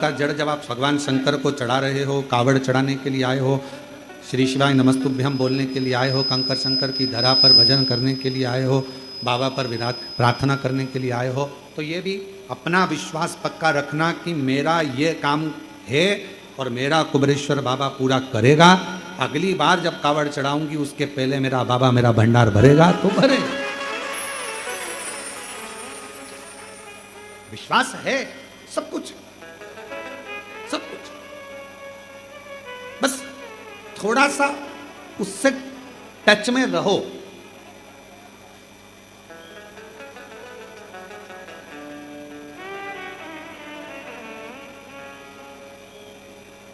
का जड़ जब आप भगवान शंकर को चढ़ा रहे हो, कावड़ चढ़ाने के लिए आए हो, श्री शिवाय नमस्तुभ्यम बोलने के लिए आए हो, कंकर शंकर की धरा पर भजन करने के लिए आए हो, बाबा पर विराट प्रार्थना करने के लिए आए हो, तो ये भी अपना विश्वास पक्का रखना कि मेरा ये काम है और मेरा कुबेरेश्वर बाबा पूरा करेगा। अगली बार जब कावड़ चढ़ाऊंगी उसके पहले मेरा बाबा मेरा भंडार भरेगा तो भरेगा। विश्वास है, सब कुछ सब कुछ, बस थोड़ा सा उससे टच में रहो।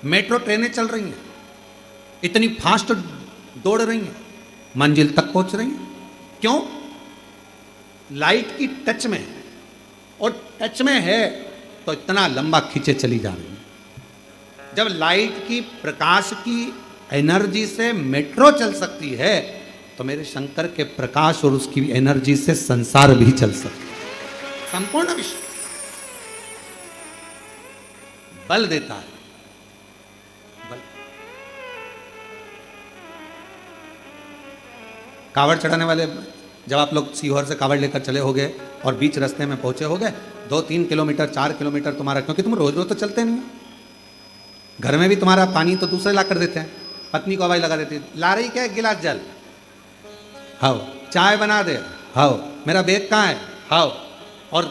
मेट्रो ट्रेनें चल रही हैं, इतनी फास्ट दौड़ रही हैं, मंजिल तक पहुंच रही हैं, क्यों? लाइट की टच में है, और टच में है तो इतना लंबा खींचे चली जा रही है। जब लाइट की प्रकाश की एनर्जी से मेट्रो चल सकती है तो मेरे शंकर के प्रकाश और उसकी एनर्जी से संसार भी चल सकता है। संपूर्ण विश्व बल देता है, बल। कावड़ चढ़ाने वाले जब आप लोग सीहोर से कावड़ लेकर चले होगे और बीच रास्ते में पहुंचे होगे, 2-3 किलोमीटर 4 किलोमीटर तुम्हारा, क्योंकि तुम रोज रोज तो चलते नहीं हो, घर में भी तुम्हारा पानी तो दूसरे ला कर देते हैं, पत्नी को हवाई लगा देती है, ला रही क्या एक गिलास जल, हाओ चाय बना दे, हाओ मेरा बैग कहाँ है, हाओ। और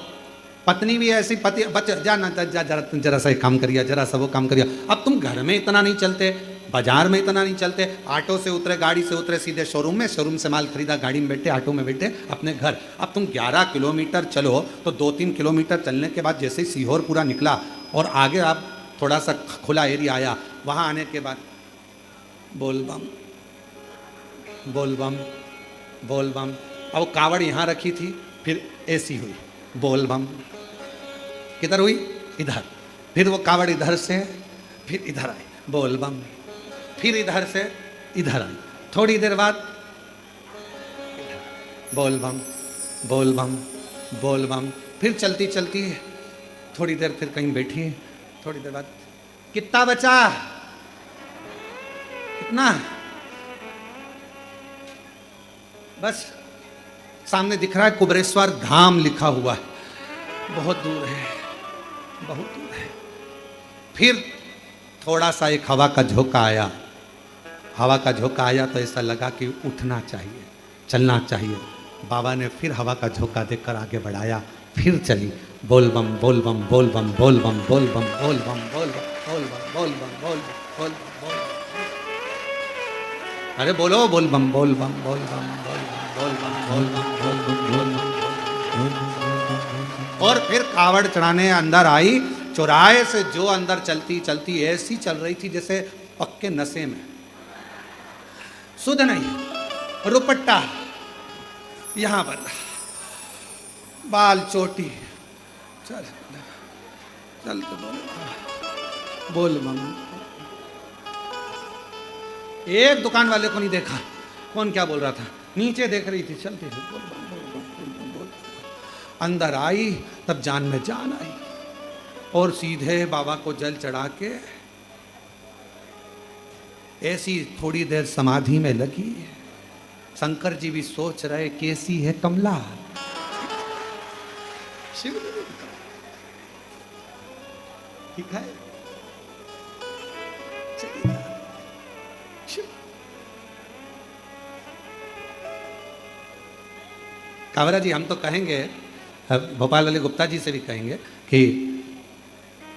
पत्नी भी ऐसी, पति जा ना जा, जरा सा एक काम करिए, जरा सा वो काम करिए। अब तुम घर में इतना नहीं चलते, बाजार में इतना नहीं चलते, ऑटो से उतरे, गाड़ी से उतरे, सीधे शोरूम में, शोरूम से माल खरीदा, गाड़ी में बैठे, ऑटो में बैठे अपने घर। अब तुम 11 किलोमीटर चलो तो 2-3 किलोमीटर चलने के बाद जैसे ही सीहोर पूरा निकला और आगे आप थोड़ा सा खुला एरिया आया, वहाँ आने के बाद बोल बम बोल बम बोल बम। अब कावड़ यहाँ रखी थी, फिर ऐसी हुई, बोल बम, किधर हुई? इधर। फिर वो कावड़ इधर से फिर इधर आई, बोल बम, फिर इधर से इधर आई, थोड़ी देर बाद बोल बम बोल बम बोल बम, फिर चलती चलती थोड़ी देर फिर कहीं बैठी, थोड़ी देर बाद कितना बचा, कितना, बस सामने दिख रहा है कुबेरेश्वर धाम लिखा हुआ है, बहुत दूर है, बहुत दूर है। फिर थोड़ा सा एक हवा का झोंका आया, हवा का झोंका आया तो ऐसा लगा कि उठना चाहिए, चलना चाहिए। बाबा ने फिर हवा का झोंका देकर आगे बढ़ाया, फिर चली, बोल बम बोल बम बोल बम बोल बम बोल बम बोल बम बोल बम बोल बम बोल बम बोल बम बोल बम बोल। अरे बोलो, बोल बम बोल बम बोल बम बोल बम बोल बम बोल बम बोल बम। और फिर कावड़ चढ़ाने अंदर आई, चौराहे से जो अंदर चलती चलती ऐसी चल रही थी जैसे पक्के नशे में, सुध नहीं, रुपट्टा यहां पर, बाल चोटी, चल चल तो बोल बम। एक दुकान वाले को नहीं देखा, कौन क्या बोल रहा था, नीचे देख रही थी, चलती थी, बोल बम बोल बम बोल बम बोल। अंदर आई तब जान में जान आई, और सीधे बाबा को जल चढ़ा के ऐसी थोड़ी देर समाधि में लगी। शंकर जी भी सोच रहे कैसी है कमला, शिव ठीक है, कावरा जी हम तो कहेंगे, भोपाल वाले गुप्ता जी से भी कहेंगे कि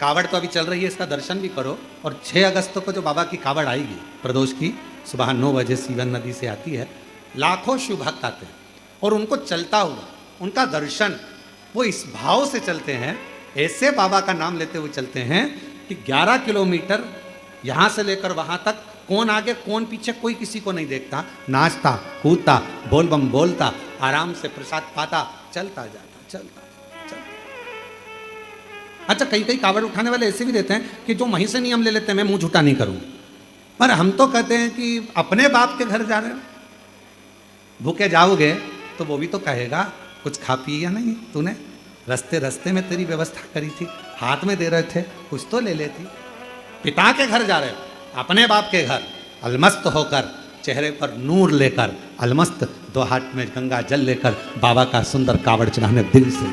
कावड़ तो अभी चल रही है, इसका दर्शन भी करो। और 6 अगस्त को जो बाबा की कावड़ आएगी प्रदोष की, सुबह 9 बजे सीवन नदी से आती है, लाखों शिव भक्त आते हैं और उनको चलता हुआ उनका दर्शन, वो इस भाव से चलते हैं, ऐसे बाबा का नाम लेते हुए चलते हैं कि 11 किलोमीटर यहाँ से लेकर वहाँ तक, कौन आगे कौन पीछे कोई किसी को नहीं देखता, नाचता कूदता बोल बम बोलता, आराम से प्रसाद पाता, चलता जाता, चलता। अच्छा, कई कई कावड़ उठाने वाले ऐसे भी रहते हैं कि जो वहीं से नियम ले लेते हैं, मैं मुंह झूठा नहीं करूँ, पर हम तो कहते हैं कि अपने बाप के घर जा रहे हो, भूखे जाओगे तो वो भी तो कहेगा कुछ खा पी या नहीं, तूने रास्ते रास्ते में तेरी व्यवस्था करी थी, हाथ में दे रहे थे, कुछ तो ले लेती। पिता के घर जा रहे हो, अपने बाप के घर, अलमस्त होकर, चेहरे पर नूर लेकर, अलमस्त, 2 हाथ में गंगा जल लेकर बाबा का सुंदर कावड़ चढ़ाने दिल से।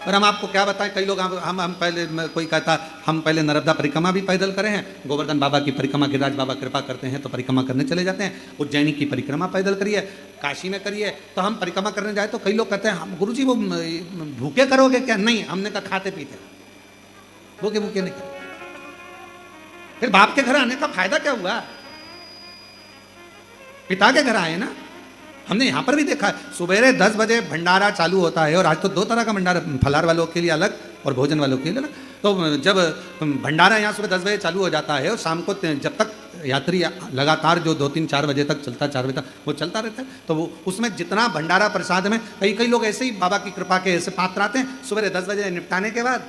और हम आपको क्या बताएं, कई लोग हम पहले, कोई कहता हम पहले नर्मदा परिक्रमा भी पैदल करे हैं, गोवर्धन बाबा की परिक्रमा, गिरिराज बाबा कृपा करते हैं तो परिक्रमा करने चले जाते हैं, उज्जैनी की परिक्रमा पैदल करिए, काशी में करिए। तो हम परिक्रमा करने जाए तो कई लोग कहते हैं हम गुरुजी वो भूखे करोगे क्या? नहीं, हमने कहा खाते पीते, भूखे भूखे नहीं कर। फिर बाप के घर आने का फायदा क्या हुआ? पिता के घर आए ना। हमने यहां पर भी देखा है, सुबह 10 बजे भंडारा चालू होता है, और आज तो 2 तरह का भंडारा, फलाहार वालों के लिए अलग और भोजन वालों के लिए अलग। तो जब भंडारा यहाँ सुबह 10 बजे चालू हो जाता है और शाम को जब तक यात्री लगातार जो 2-3-4 बजे तक चलता, 4 बजे तक वो चलता रहता है, तो वो उसमें जितना भंडारा प्रसाद में, कई लोग ऐसे ही बाबा की कृपा के ऐसे पात्र आते हैं, सुबह 10 बजे निपटाने के बाद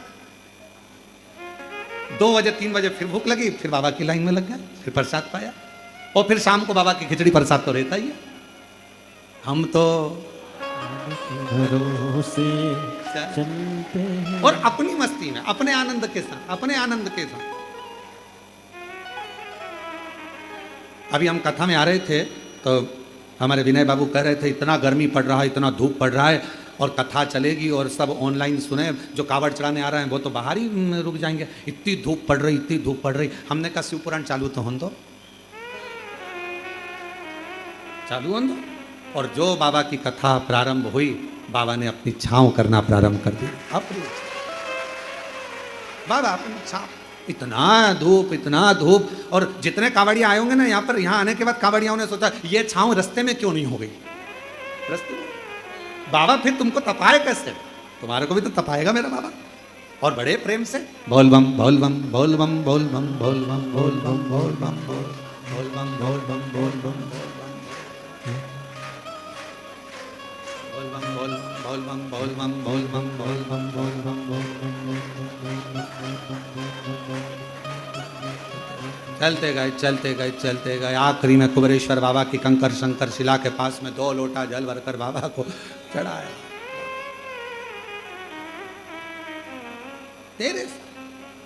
2 बजे 3 बजे फिर भूख लगी, फिर बाबा की लाइन में लग गया, फिर प्रसाद पाया, और फिर शाम को बाबा की खिचड़ी प्रसाद तो रहता ही है। हम तो भरोसे चलते हैं और अपनी मस्ती में, अपने आनंद के साथ। अभी हम कथा में आ रहे थे तो हमारे विनय बाबू कह रहे थे इतना गर्मी पड़ रहा है, इतना धूप पड़ रहा है, और कथा चलेगी और सब ऑनलाइन सुने, जो कावड़ चढ़ाने आ रहे हैं वो तो बाहर ही रुक जाएंगे, इतनी धूप पड़ रही। हमने कहा शिव पुराण चालू तो हों दो, चालू हों दो। और जो बाबा की कथा प्रारंभ हुई, बाबा ने अपनी छांव करना प्रारंभ कर दी। बाबा अपनी छांव, इतना धूप, और जितने कावड़िया आए होंगे ना यहाँ पर, यहाँ आने के बाद कावड़ियाओं ने सोचा ये छांव रास्ते में क्यों नहीं हो गई, रास्ते में बाबा फिर तुमको तपाए कैसे? तुम्हारे को भी तो तपाएगा मेरा बाबा। और बड़े प्रेम से बोल बम बोल बम बोल बम बोल बम बोल बम बोल बम बोल बम बोल बम बोल बम बोल बम बोल बम बोल बम बोल बम बोल बम बोल बम बोल बम। चलते गए आखिरी में कुबेरेश्वर बाबा की कंकर शंकर शिला के पास में 2 लोटा जल भरकर बाबा को चढ़ाया। तेरे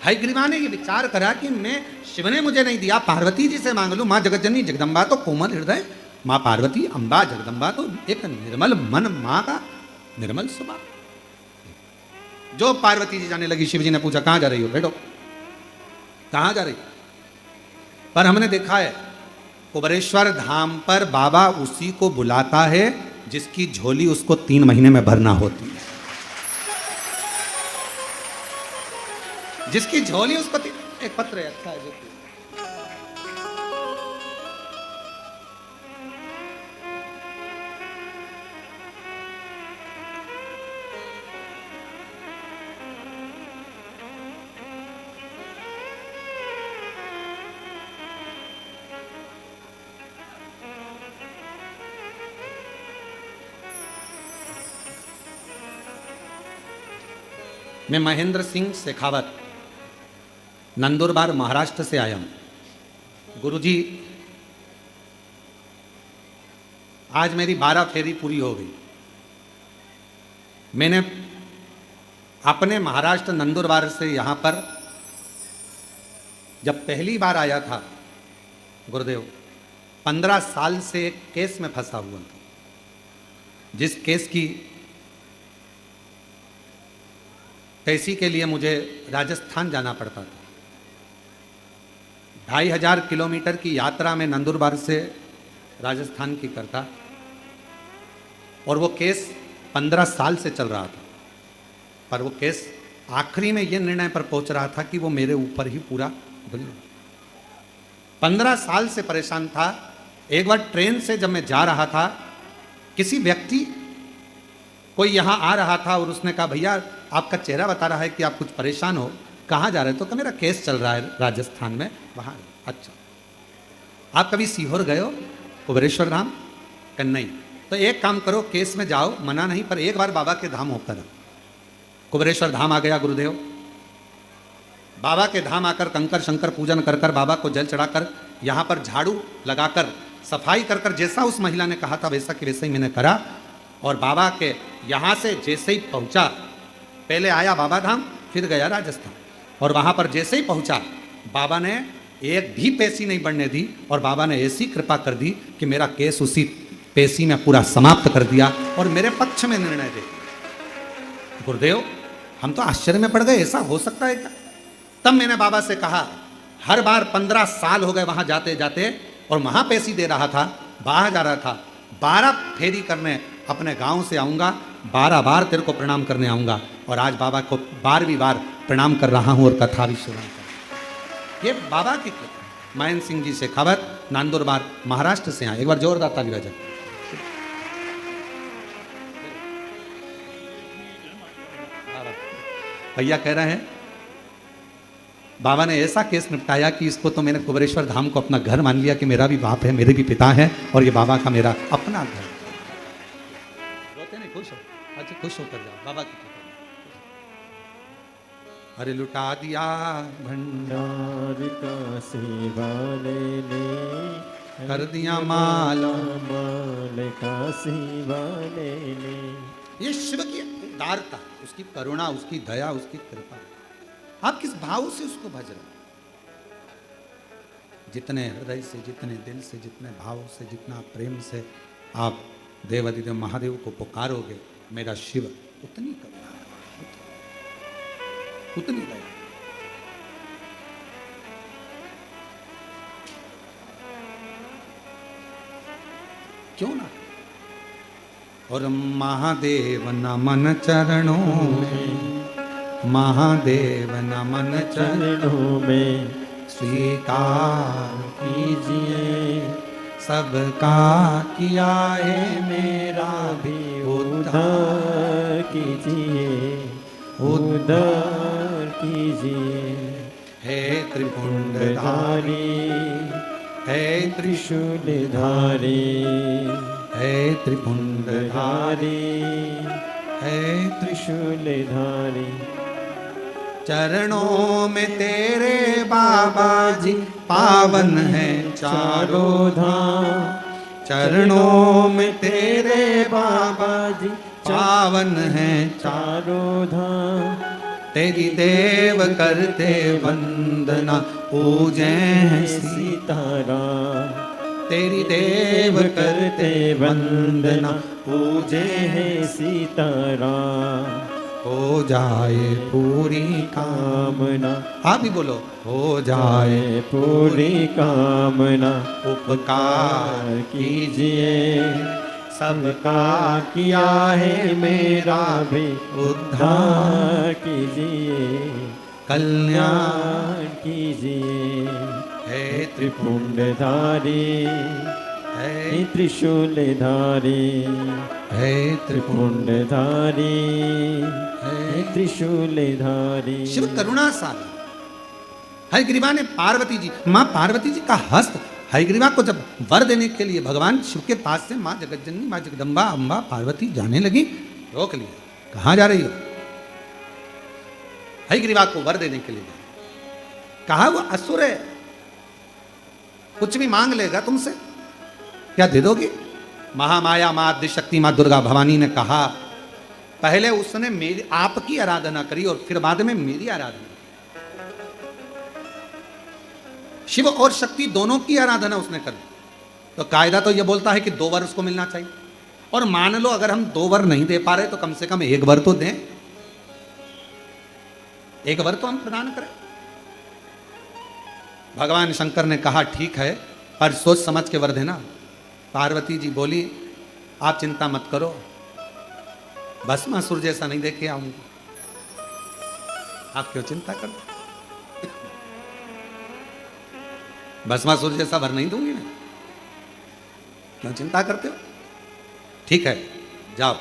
हयग्रीवा ने ये विचार करा कि मैं, शिव ने मुझे नहीं दिया, पार्वती जी से मांग लूं। माँ जगतजननी जगदम्बा तो कोमल हृदय, माँ पार्वती अम्बा जगदम्बा तो एक निर्मल मन, माँ का निर्मल स्वभाव। जो पार्वती जी जाने लगी, शिव जी ने पूछा कहां जा रही हो? बैठो, कहां जा रही? पर हमने देखा है कुबेरेश्वर धाम पर बाबा उसी को बुलाता है जिसकी झोली उसको 3 महीने में भरना होती है, जिसकी झोली उसको एक पत्र है, अच्छा है जो मैं महेंद्र सिंह शेखावत नंदुरबार महाराष्ट्र से आया हूँ। गुरुजी आज मेरी 12 फेरी पूरी हो गई। मैंने अपने महाराष्ट्र नंदुरबार से यहाँ पर जब पहली बार आया था गुरुदेव, 15 साल से एक केस में फंसा हुआ था, जिस केस की तैसी के लिए मुझे राजस्थान जाना पड़ता था। 2500 किलोमीटर की यात्रा में नंदुरबार से राजस्थान की करता, और वो केस 15 साल से चल रहा था। पर वो केस आखिरी में ये निर्णय पर पहुंच रहा था कि वो मेरे ऊपर ही पूरा 15 साल से परेशान था। एक बार ट्रेन से जब मैं जा रहा था, किसी व्यक्ति कोई यहाँ आ रहा था और उसने कहा भैया आपका चेहरा बता रहा है कि आप कुछ परेशान हो, कहाँ जा रहे हो? तो कहा मेरा केस चल रहा है राजस्थान में, वहाँ। अच्छा, आप कभी सीहोर गए हो, कुबेरेश्वर धाम? कहा नहीं। तो एक काम करो, केस में जाओ, मना नहीं, पर एक बार बाबा के धाम होकर। कुबेरेश्वर धाम आ गया गुरुदेव। बाबा के धाम आकर कंकर शंकर पूजन कर कर, बाबा को जल चढ़ाकर, यहाँ पर झाड़ू लगाकर, सफाई कर कर, जैसा उस महिला ने कहा था वैसा कि वैसा ही मैंने करा। और बाबा के यहाँ से जैसे ही पहुँचा, पहले आया बाबा धाम, फिर गया राजस्थान, और वहाँ पर जैसे ही पहुँचा बाबा ने एक भी पेशी नहीं बढ़ने दी, और बाबा ने ऐसी कृपा कर दी कि मेरा केस उसी पेशी में पूरा समाप्त कर दिया और मेरे पक्ष में निर्णय दे। गुरुदेव, हम तो आश्चर्य में पड़ गए, ऐसा हो सकता है क्या? तब मैंने बाबा से कहा, हर बार 15 साल हो गए वहां जाते जाते, और वहां पेशी दे रहा था, बाहर जा रहा था, 12 फेरी करने अपने गांव से आऊंगा, 12 बार तेरे को प्रणाम करने आऊंगा, और आज बाबा को 12वीं बार प्रणाम कर रहा हूं और कथा भी सुना कर। ये बाबा की कृपा। महेंद्र सिंह जी से खबर, नंदुरबार महाराष्ट्र से आए, एक बार जोरदार ताली बजाओ। भैया कह रहे हैं बाबा ने ऐसा केस निपटाया कि इसको तो मैंने कुबेरेश्वर धाम को अपना घर मान लिया कि मेरा भी बाप है, मेरे भी पिता है, और ये बाबा का मेरा अपना घर। रोते नहीं, खुश हो, अच्छा खुश होकर जाओ बाबा की कृपा। अरे लुटा दिया भंडार का सेवा लेने, कर दिया माल माल का सेवा लेने। ये शिव की उदारता, उसकी करुणा, उसकी दया, उसकी कृपा। आप किस भाव से उसको भज रहे? जितने हृदय से, जितने दिल से, जितने भाव से, जितना प्रेम से आप देवाधिदेव महादेव को पुकारोगे, मेरा शिव उतनी करुणा है, उतनी दया। क्यों ना? और महादेव नमन चरणों में, महादेव नमन चरणों में स्वीकार कीजिए, सबका किया है मेरा भी उद्धार कीजिए, उद्धार कीजिए। हे त्रिपुंडधारी, हे त्रिशूलधारी, हे त्रिपुंडधारी, हे त्रिशूलधारी। चरणों में तेरे बाबा जी पावन है चारों धाम, चरणों में तेरे बाबा जी पावन है चारों धाम। तेरी देव करते वंदना, पूजे हैं सीताराम। तेरी देव करते वंदना, पूजे हैं सीताराम। हो जाए पूरी कामना, आप भी बोलो, हो जाए पूरी कामना। उपकार कीजिए, सबका किया है मेरा भी उद्धार कीजिए, कल्याण कीजिए। हे त्रिपुंडधारी, हे त्रिशूलधारी, हे त्रिपुंडधारी, हे त्रिशूलधारी। शिव करुणा सागर। हयग्रीवा ने पार्वती जी, माँ पार्वती जी का हस्त हयग्रीवा को जब वर देने के लिए भगवान शिव के पास से माँ जगतजननी, माँ जगदम्बा, अम्बा पार्वती जाने लगी, रोक लिया। कहाँ जा रही हो? हयग्रीवा को वर देने के लिए कहा, वो असुर है, कुछ भी मांग लेगा तुमसे, क्या दे दोगी? महामाया, माँ आदिशक्ति, माँ दुर्गा भवानी ने कहा, पहले उसने मेरी आपकी आराधना करी और फिर बाद में मेरी आराधना। शिव और शक्ति दोनों की आराधना उसने करी। तो कायदा तो यह बोलता है कि 2 वर उसको मिलना चाहिए, और मान लो अगर हम 2 वर नहीं दे पा रहे तो कम से कम 1 वर तो दें, 1 वर तो हम प्रदान करें। भगवान शंकर ने कहा, ठीक है, पर सोच समझ के वर देना। पार्वती जी बोली, आप चिंता मत करो, भस्मासुर जैसा नहीं देखे आऊंगी, आप क्यों चिंता करते? भस्मासुर जैसा वर नहीं दूंगी मैं, क्यों चिंता करते हो? ठीक है, जाओ।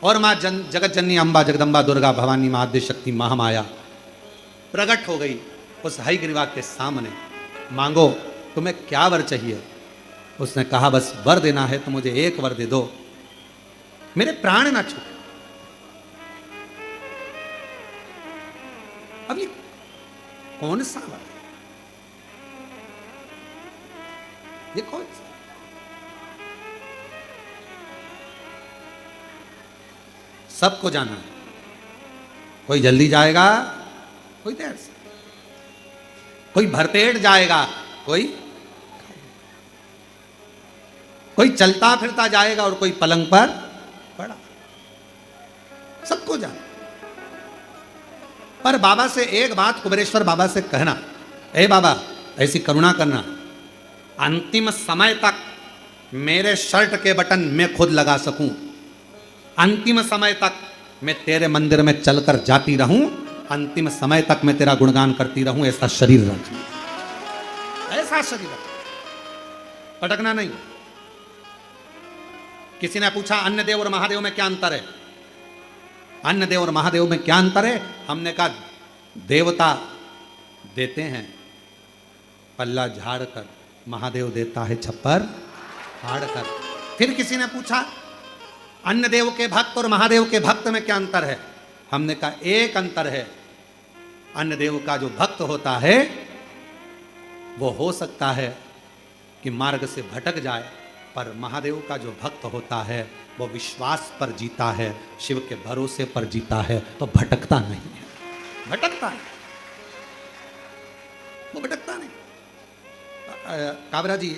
और मां जगत जननी अम्बा, जगदम्बा, दुर्गा भवानी, मां आदिशक्ति, महामाया प्रकट हो गई उस हयग्रीवा के सामने। मांगो, तुम्हें क्या वर चाहिए? उसने कहा, बस वर देना है तो मुझे 1 वर दे दो, मेरे प्राण ना छूटे। अब ये कौन सा वर है? ये कौन सा? सबको जाना है। कोई जल्दी जाएगा, कोई देर से, कोई भरपेट जाएगा, कोई चलता फिरता जाएगा और कोई पलंग पर पड़ा। सबको जाना। पर बाबा से एक बात कुबेरेश्वर बाबा से कहना, ए बाबा ऐसी करुणा करना, अंतिम समय तक मेरे शर्ट के बटन मैं खुद लगा सकूं, अंतिम समय तक मैं तेरे मंदिर में चलकर जाती रहूं, अंतिम समय तक मैं तेरा गुणगान करती रहूं, ऐसा शरीर रखना, ऐसा शरीर रखना, पटकना नहीं। किसी ने पूछा अन्य देव और महादेव में क्या अंतर है? अन्य देव और महादेव में क्या अंतर है? हमने कहा देवता देते हैं पल्ला झाड़ कर, महादेव देता है छप्पर फाड़ कर। फिर किसी ने पूछा अन्य देव के भक्त और महादेव के भक्त में क्या अंतर है? हमने कहा एक अंतर है, अन्य देव का जो भक्त होता है वो हो सकता है कि मार्ग से भटक जाए, पर महादेव का जो भक्त होता है वो विश्वास पर जीता है, शिव के भरोसे पर जीता है, तो भटकता नहीं है। भटकता है वो, भटकता नहीं। काबरा जी,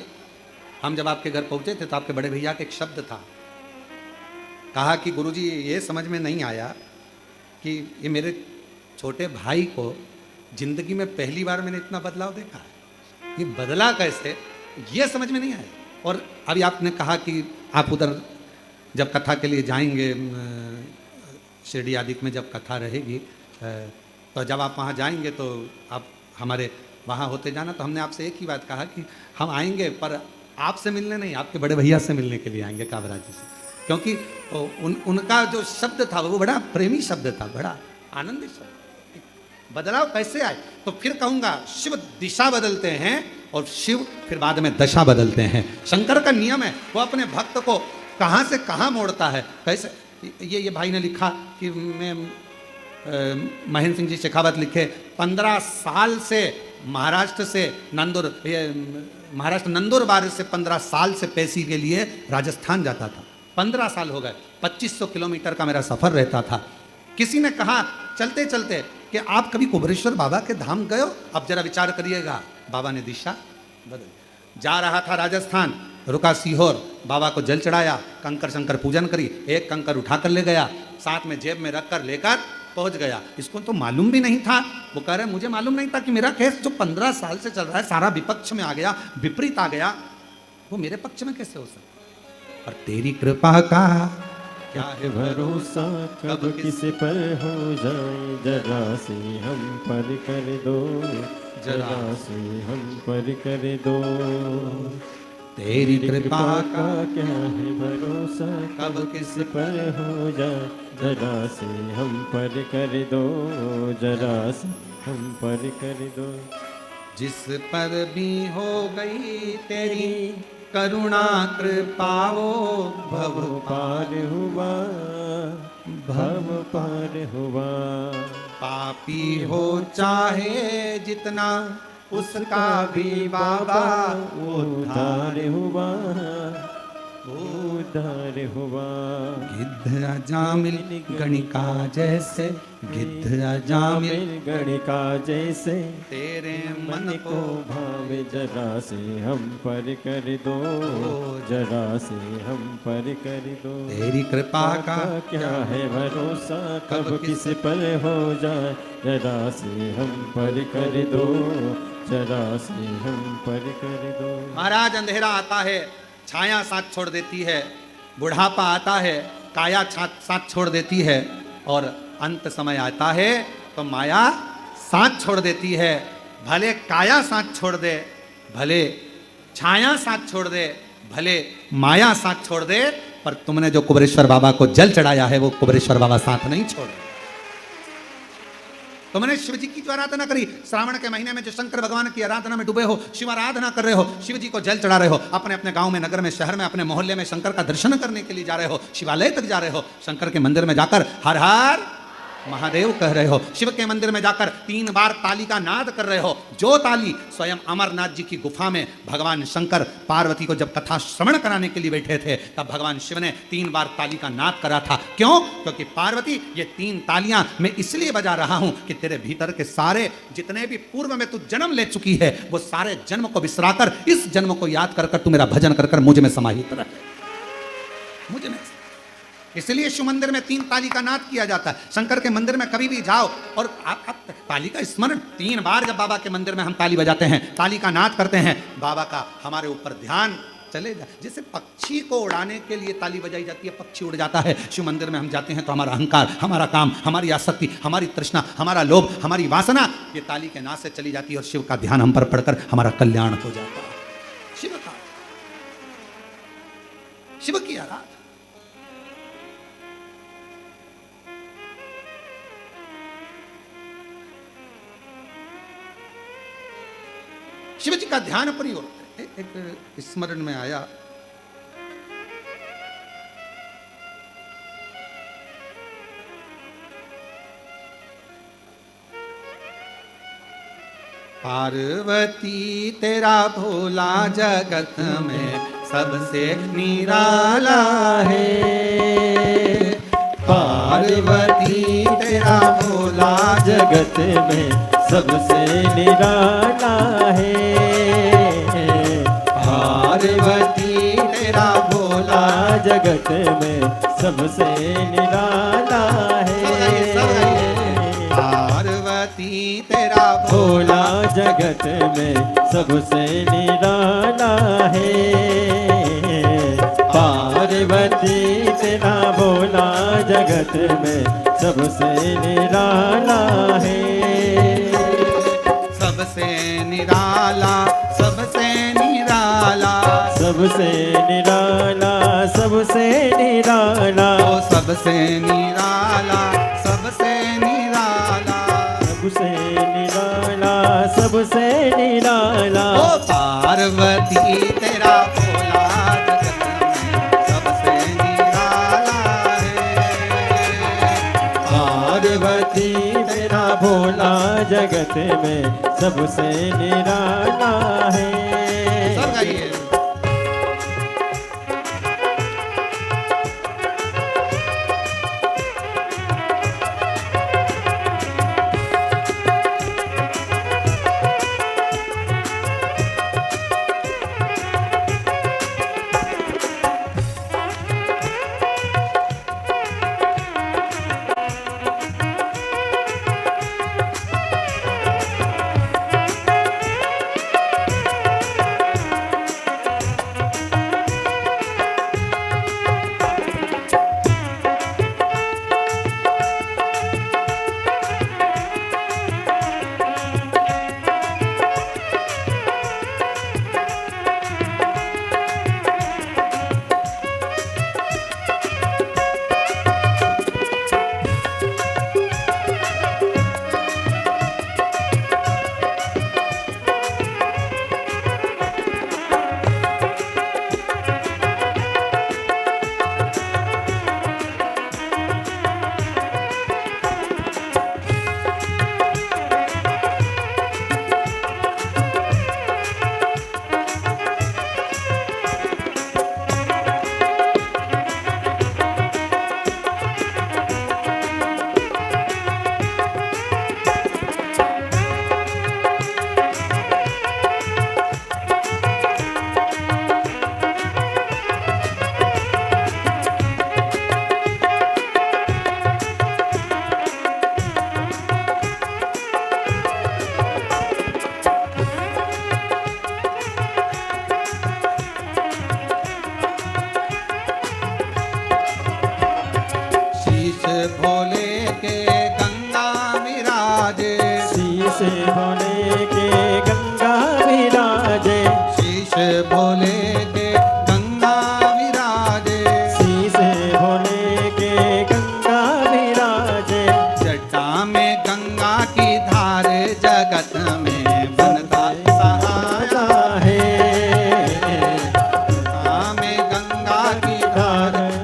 हम जब आपके घर पहुंचे थे तो आपके बड़े भैया के एक शब्द था, कहा कि गुरुजी ये समझ में नहीं आया कि ये मेरे छोटे भाई को जिंदगी में पहली बार मैंने इतना बदलाव देखा है, ये बदला कैसे, ये समझ में नहीं आया। और अभी आपने कहा कि आप उधर जब कथा के लिए जाएंगे, शिरडी आदि में जब कथा रहेगी, तो जब आप वहाँ जाएंगे तो आप हमारे वहाँ होते जाना। तो हमने आपसे एक ही बात कहा कि हम आएंगे पर आपसे मिलने नहीं, आपके बड़े भैया से मिलने के लिए आएंगे, काबरा जी से, क्योंकि उनका जो शब्द था वो बड़ा प्रेमी शब्द था, बड़ा आनंदित शब्द। बदलाव कैसे आए? तो फिर कहूँगा शिव दिशा बदलते हैं और शिव फिर बाद में दशा बदलते हैं। शंकर का नियम है, वो अपने भक्त को कहाँ से कहाँ मोड़ता है। कैसे ये भाई ने लिखा कि मैं महेंद्र सिंह जी शेखावत लिखे, 15 साल से महाराष्ट्र से महाराष्ट्र नंदुरबार से 15 साल से पैसी के लिए राजस्थान जाता था। 15 साल हो गए, 2500 किलोमीटर का मेरा सफ़र रहता था। किसी ने कहा चलते चलते कि आप कभी कुबेरेश्वर बाबा के धाम गए हो? अब जरा विचार करिएगा। बाबा ने दिशा बदल। जा रहा था राजस्थान, रुका सीहोर, बाबा को जल चढ़ाया, कंकर शंकर पूजन करी, एक कंकर उठा कर ले गया, साथ में जेब में रख कर लेकर पहुंच गया। इसको तो मालूम भी नहीं था। वो कह रहे मुझे मालूम नहीं था कि मेरा केस जो 15 साल से चल रहा है सारा विपक्ष में आ गया, विपरीत आ गया, वो मेरे पक्ष में कैसे हो सकता? और तेरी कृपा का क्या है भरोसा, कब किस पर हो जाए, जरा से हम पर कर दो, जरा से हम पर कर दो। तेरी कृपा का क्या है भरोसा, कब किस पर हो जाए, जरा से हम पर कर दो, जरा से हम पर कर दो। जिस पर भी हो गई तेरी करुणा कृपा वो भव पार हुआ, भव पार हुआ। पापी हो चाहे जितना उसका भी बाबा उद्धार हुआ, उद्धार हुआ। गिद्ध अजामिल गणिका जैसे, गिद्ध अजामिल गणिका जैसे, तेरे मन को भावे, जरा से हम पर कर दो, जरा से हम पर कर दो। तेरी कृपा का क्या है भरोसा, कब किस पर हो जाए, जरा से हम पर कर दो, जरा से हम पर कर दो। महाराज अंधेरा आता है, छाया साथ छोड़ देती है, बुढ़ापा आता है, काया साथ छोड़ देती है, और अंत समय आता है तो माया साथ छोड़ देती है। भले काया साथ छोड़ दे, भले छाया साथ छोड़ दे, भले माया साथ छोड़ दे, पर तुमने जो कुबेरेश्वर बाबा को जल चढ़ाया है वो कुबेरेश्वर बाबा साथ नहीं छोड़। तुमने शिव जी की जो आराधना करी, श्रावण के महीने में जो शंकर भगवान की आराधना में डूबे हो, शिव आराधना कर रहे हो, शिव जी को जल चढ़ा रहे हो, अपने अपने गांव में, नगर में, शहर में, अपने मोहल्ले में शंकर का दर्शन करने के लिए जा रहे हो, शिवालय तक जा रहे हो, शंकर के मंदिर में जाकर हर हर महादेव कह रहे हो। शिव के मंदिर में जाकर 3 बार ताली का नाद कर रहे हो। जो ताली स्वयं अमरनाथ जी की गुफा में भगवान शंकर पार्वती को जब कथा श्रवण कराने के लिए बैठे थे, तब भगवान शिव ने 3 बार ताली का नाद करा था। क्यों? क्योंकि पार्वती, ये 3 तालियां मैं इसलिए बजा रहा हूं कि तेरे भीतर के सारे जितने भी पूर्व में तू जन्म ले चुकी है, वो सारे जन्म को बिसराकर इस जन्म को याद कर कर तू मेरा भजन कर कर मुझ में समाहित रहे, मुझ में। इसलिए शिव मंदिर में 3 ताली का नाद किया जाता है। शंकर के मंदिर में कभी भी जाओ और आप ताली का स्मरण 3 बार, जब बाबा के मंदिर में हम ताली बजाते हैं, ताली का नाद करते हैं, बाबा का हमारे ऊपर ध्यान चले जाए। जैसे पक्षी को उड़ाने के लिए ताली बजाई जाती है, पक्षी उड़ जाता है। शिव मंदिर में हम जाते हैं तो हमारा अहंकार, हमारा काम, हमारी आसक्ति, हमारी तृष्णा, हमारा लोभ, हमारी वासना, ये ताली के नाद से चली जाती है और शिव का ध्यान हम पर पड़कर हमारा कल्याण हो जाता है। शिव का, शिव की आराधना। शिव जी का ध्यान अपनी ओर। एक स्मरण में आया, पार्वती तेरा भोला जगत में सबसे निराला है। पार्वती तेरा भोला जगत में सबसे निराला है। पार्वती तेरा भोला जगत में सबसे निराला है। पार्वती तेरा भोला जगत में सबसे निराला है। पार्वती तेरा भोला जगत में सबसे निराला है। सबसे निराला, सबसे निराला, सबसे निराला, सबसे निराला, ओ सबसे निराला, सबसे निराला, सबसे निराला, सबसे निराला। ओ पार्वती तेरा भोला जगत में सबसे निराला है। पार्वती तेरा भोला जगत में सबसे निराला है। सब गाइए।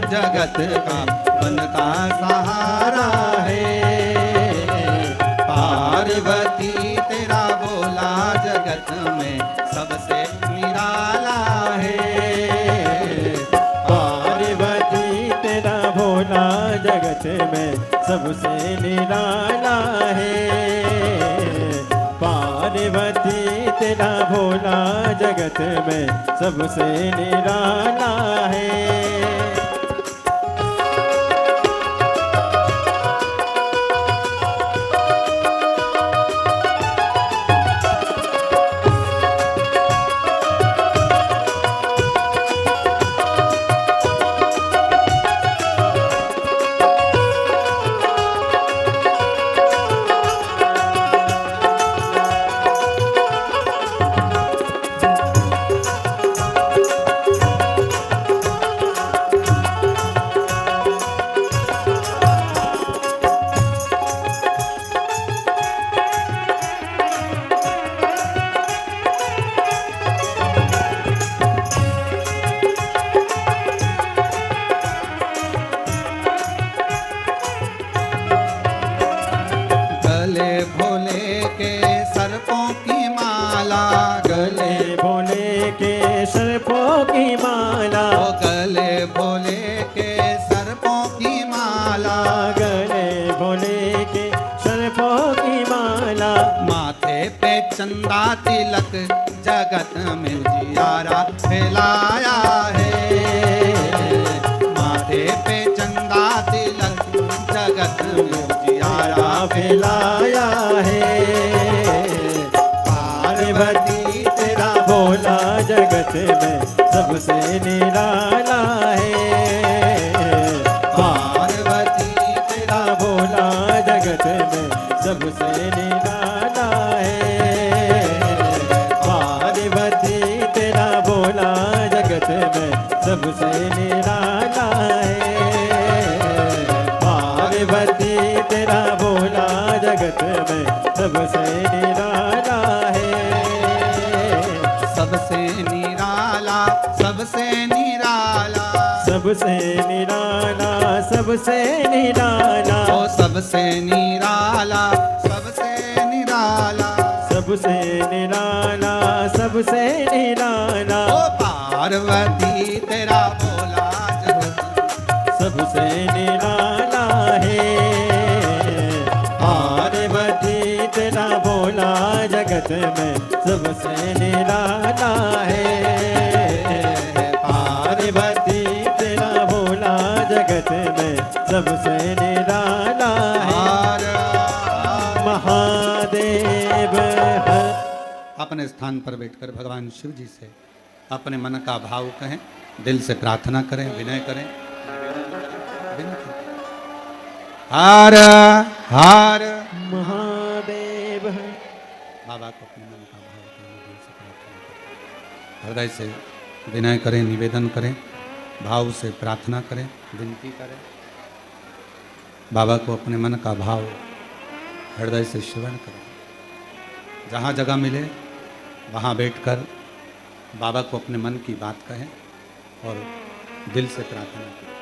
जगत का बनता सहारा है। जगत में सबसे निराला है। पार्वती तेरा भोला जगत में सबसे निराला है। पार्वती तेरा भोला जगत में सबसे निराला है। गले भोले के सर्पों की माला, गले भोले के सर्पों की माला, ओ गले भोले के सर्पों की माला, गले भोले के सर्पों की माला, माथे पे चंदा तिलक जगत में जियारा फैलाया है। माथे पे चंदा तिलक जगत में जियारा फैलाया है। पार्वती तेरा भोला जगत में सबसे निराला है। पार्वती तेरा भोला जगत में सबसे निराला है। पार्वती तेरा भोला जगत में सबसे निराला है। पार्वती तेरा भोला जगत में सबसे निराला है। सबसे निराला, सबसे निराला, सबसे निराला, सबसे निराला, ओ सबसे निराला, सबसे निराला, सबसे निराला, सबसे निराला, ओ पार्वती तेरा भोला जगत सबसे निराला है। पार्वती तेरा भोला जगत में सबसे निराला है। पार्वती तेरा भोला जगत में सबसे निराला है। महादेव हर अपने स्थान पर बैठकर भगवान शिव जी से अपने मन का भाव कहें, दिल से प्रार्थना करें, विनय करें, विनय करें। हर हर महादेव बाबा को अपने मन का भाव कहें, दिल से प्रार्थना करें, हृदय से विनय करें, निवेदन करें, भाव से प्रार्थना करें, विनती करें। बाबा को अपने मन का भाव हृदय से श्रवण करें। जहाँ जगह मिले वहाँ बैठकर बाबा को अपने मन की बात कहें और दिल से प्रार्थना करें।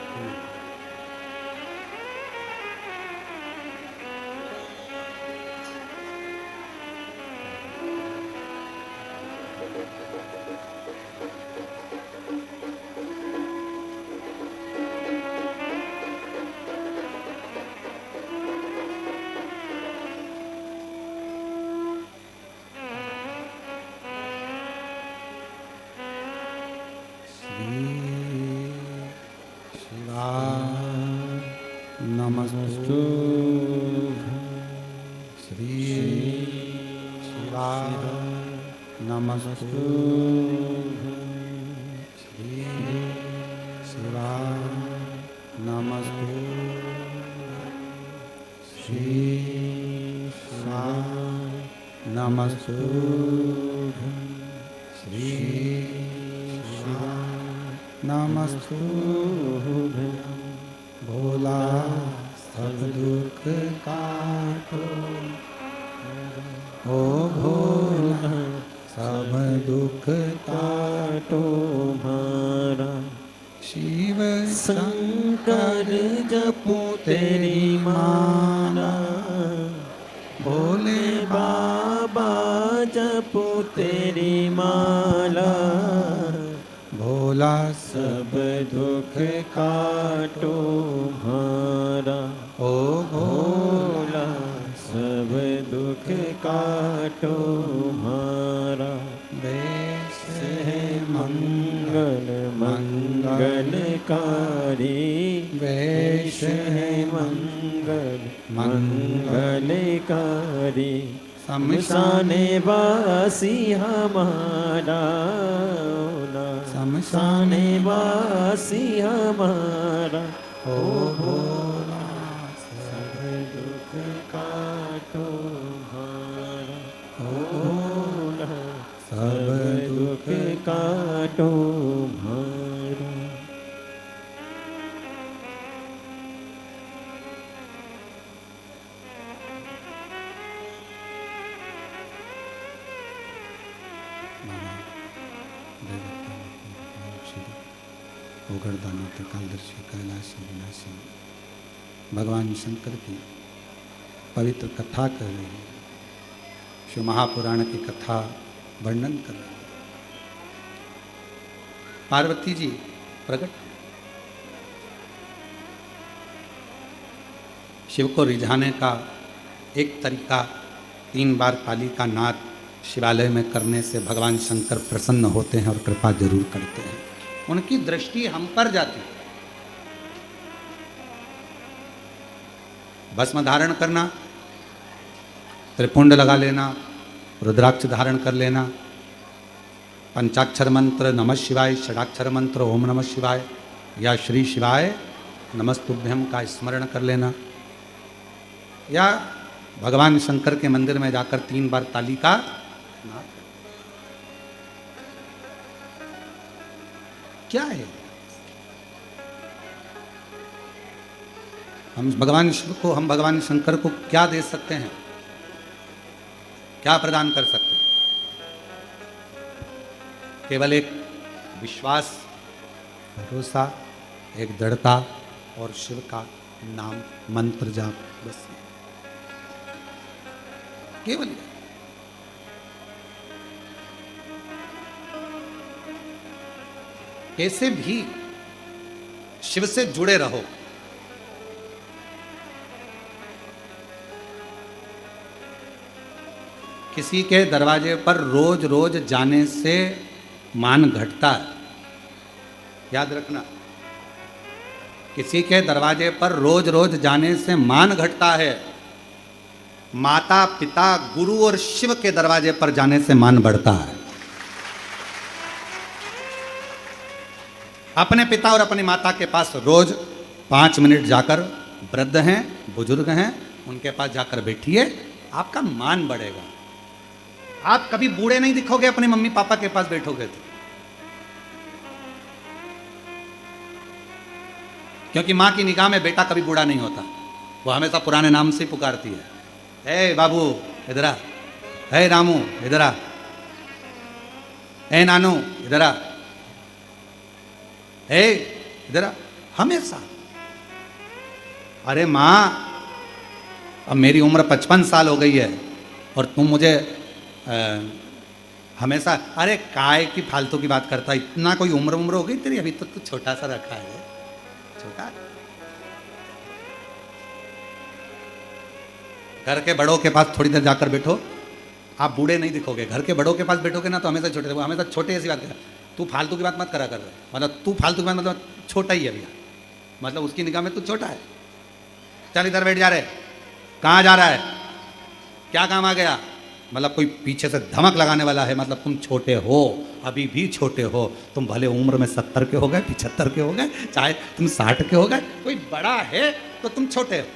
नमस्तु श्री शिवाय नमस्तु श्री शिवाय नमस्तु श्री शिवाय नमस्तु श्री शिवाय नमस्तु भोला सब दुख काटो, ओ भोला सब दुख काटो हमारा। शिव शंकर जपो तेरी माला, भोले बाबा जपू तेरी माला, भोला सब दुख काटो मारा। ओ भोला सब दुख काटो मारा। वेश है मंगल मंगलकारी, वेश है मंगल मंगलकारी। शमशाने वासी हमारा, शमशाने वासी हमारा। ओ भोला सब दुख काटो मारा। ओ भोला सब दुख काटो मारा। गोगर्दानी त्रिकालदर्शी कैलाशी विनाशी भगवान शंकर की पवित्र कथा कर रही है। शिव महापुराण की कथा वर्णन कर रही है। पार्वती जी प्रकट, शिव को रिझाने का एक तरीका 3 बार काली का नाद शिवालय में करने से भगवान शंकर प्रसन्न होते हैं और कृपा जरूर करते हैं। उनकी दृष्टि हम पर जाती है। भस्म धारण करना, त्रिपुंड लगा लेना, रुद्राक्ष धारण कर लेना, पंचाक्षर मंत्र नमः शिवाय, षडाक्षर मंत्र ओम नमः शिवाय या श्री शिवाय नमस्तुभ्यम का स्मरण कर लेना, या भगवान शंकर के मंदिर में जाकर 3 बार ताली का नाद। क्या है? हम भगवान शिव को, हम भगवान शंकर को क्या दे सकते हैं? क्या प्रदान कर सकते हैं? केवल एक विश्वास, भरोसा, एक दृढ़ता और शिव का नाम मंत्र जाप, बस केवल। कैसे भी शिव से जुड़े रहो। किसी के दरवाजे पर रोज रोज जाने से मान घटता है, याद रखना। किसी के दरवाजे पर रोज रोज जाने से मान घटता है। माता पिता गुरु और शिव के दरवाजे पर जाने से मान बढ़ता है। अपने पिता और अपनी माता के पास रोज 5 मिनट जाकर, वृद्ध हैं, बुजुर्ग हैं, उनके पास जाकर बैठिए, आपका मान बढ़ेगा। आप कभी बूढ़े नहीं दिखोगे अपने मम्मी पापा के पास बैठोगे तो, क्योंकि मां की निगाह में बेटा कभी बूढ़ा नहीं होता। वो हमेशा पुराने नाम से पुकारती है। ए बाबू इधर आ, ए रामू इधर आ, ए नानू इधर आ, ए इधर आ, हमेशा। अरे माँ, अब मेरी उम्र 55 साल हो गई है और तुम मुझे हमेशा, अरे काय की फालतू की बात करता, इतना कोई उम्र हो गई तेरी, अभी तो तू छोटा सा रखा है, छोटा। घर के बड़ों के पास थोड़ी देर जाकर बैठो, आप बूढ़े नहीं दिखोगे। घर के बड़ों के पास बैठोगे ना तो हमेशा छोटे, हमेशा छोटे ऐसी बात कर, तू फालतू की बात मत करा कर, मतलब तू फालतू की बात मतलब छोटा ही है भैया, मतलब उसकी निगाह में तू छोटा है। चल इधर बैठ जा रहे, कहाँ जा रहा है, क्या काम आ गया, मतलब कोई पीछे से धमक लगाने वाला है, मतलब तुम छोटे हो, अभी भी छोटे हो। तुम भले उम्र में 70 के हो गए, 75 के हो गए, चाहे तुम 60 के हो गए, कोई बड़ा है तो तुम छोटे हो।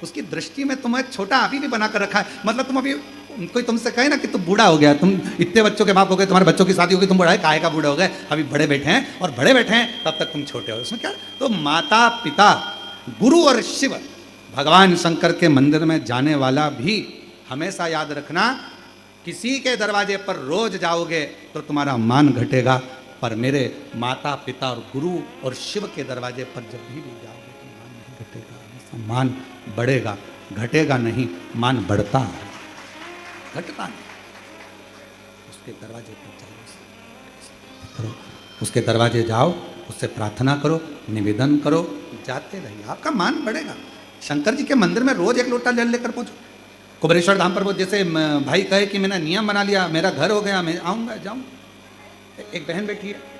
उसकी दृष्टि में तुम्हें छोटा अभी भी बनाकर रखा है। मतलब तुम अभी, कोई तुमसे कहे ना कि तुम बूढ़ा हो गया, तुम इतने बच्चों के बाप हो गए, तुम्हारे बच्चों की शादी हो गई, तुम बूढ़ा है, काहे का बूढ़े हो गए, अभी बड़े बैठे हैं, और बड़े बैठे हैं तब तक तुम छोटे हो। उसमें क्या? तो माता पिता गुरु और शिव भगवान शंकर के मंदिर में जाने वाला भी हमेशा याद रखना, किसी के दरवाजे पर रोज जाओगे तो तुम्हारा मान घटेगा, पर मेरे माता पिता और गुरु और शिव के दरवाजे पर जब भी जाओगे तो मान नहीं घटेगा, मान बढ़ेगा, घटेगा नहीं, मान बढ़ता है, घटता नहीं। उसके दरवाजे पर जाओ, उसके दरवाजे जाओ, उससे प्रार्थना करो, निवेदन करो, जाते रहिए, आपका मान बढ़ेगा। शंकर जी के मंदिर में रोज एक लोटा जल लेकर पहुंचो। कुबेरेश्वर धाम पर वो जैसे भाई कहे कि मैंने नियम बना लिया, मेरा घर हो गया, मैं आऊँगा जाऊँ। एक बहन बैठी है,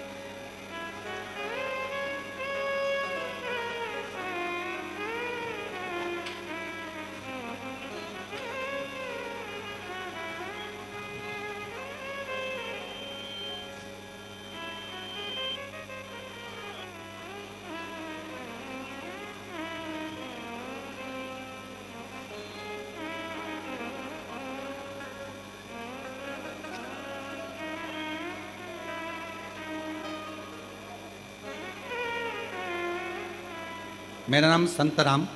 मेरा नाम संत राम,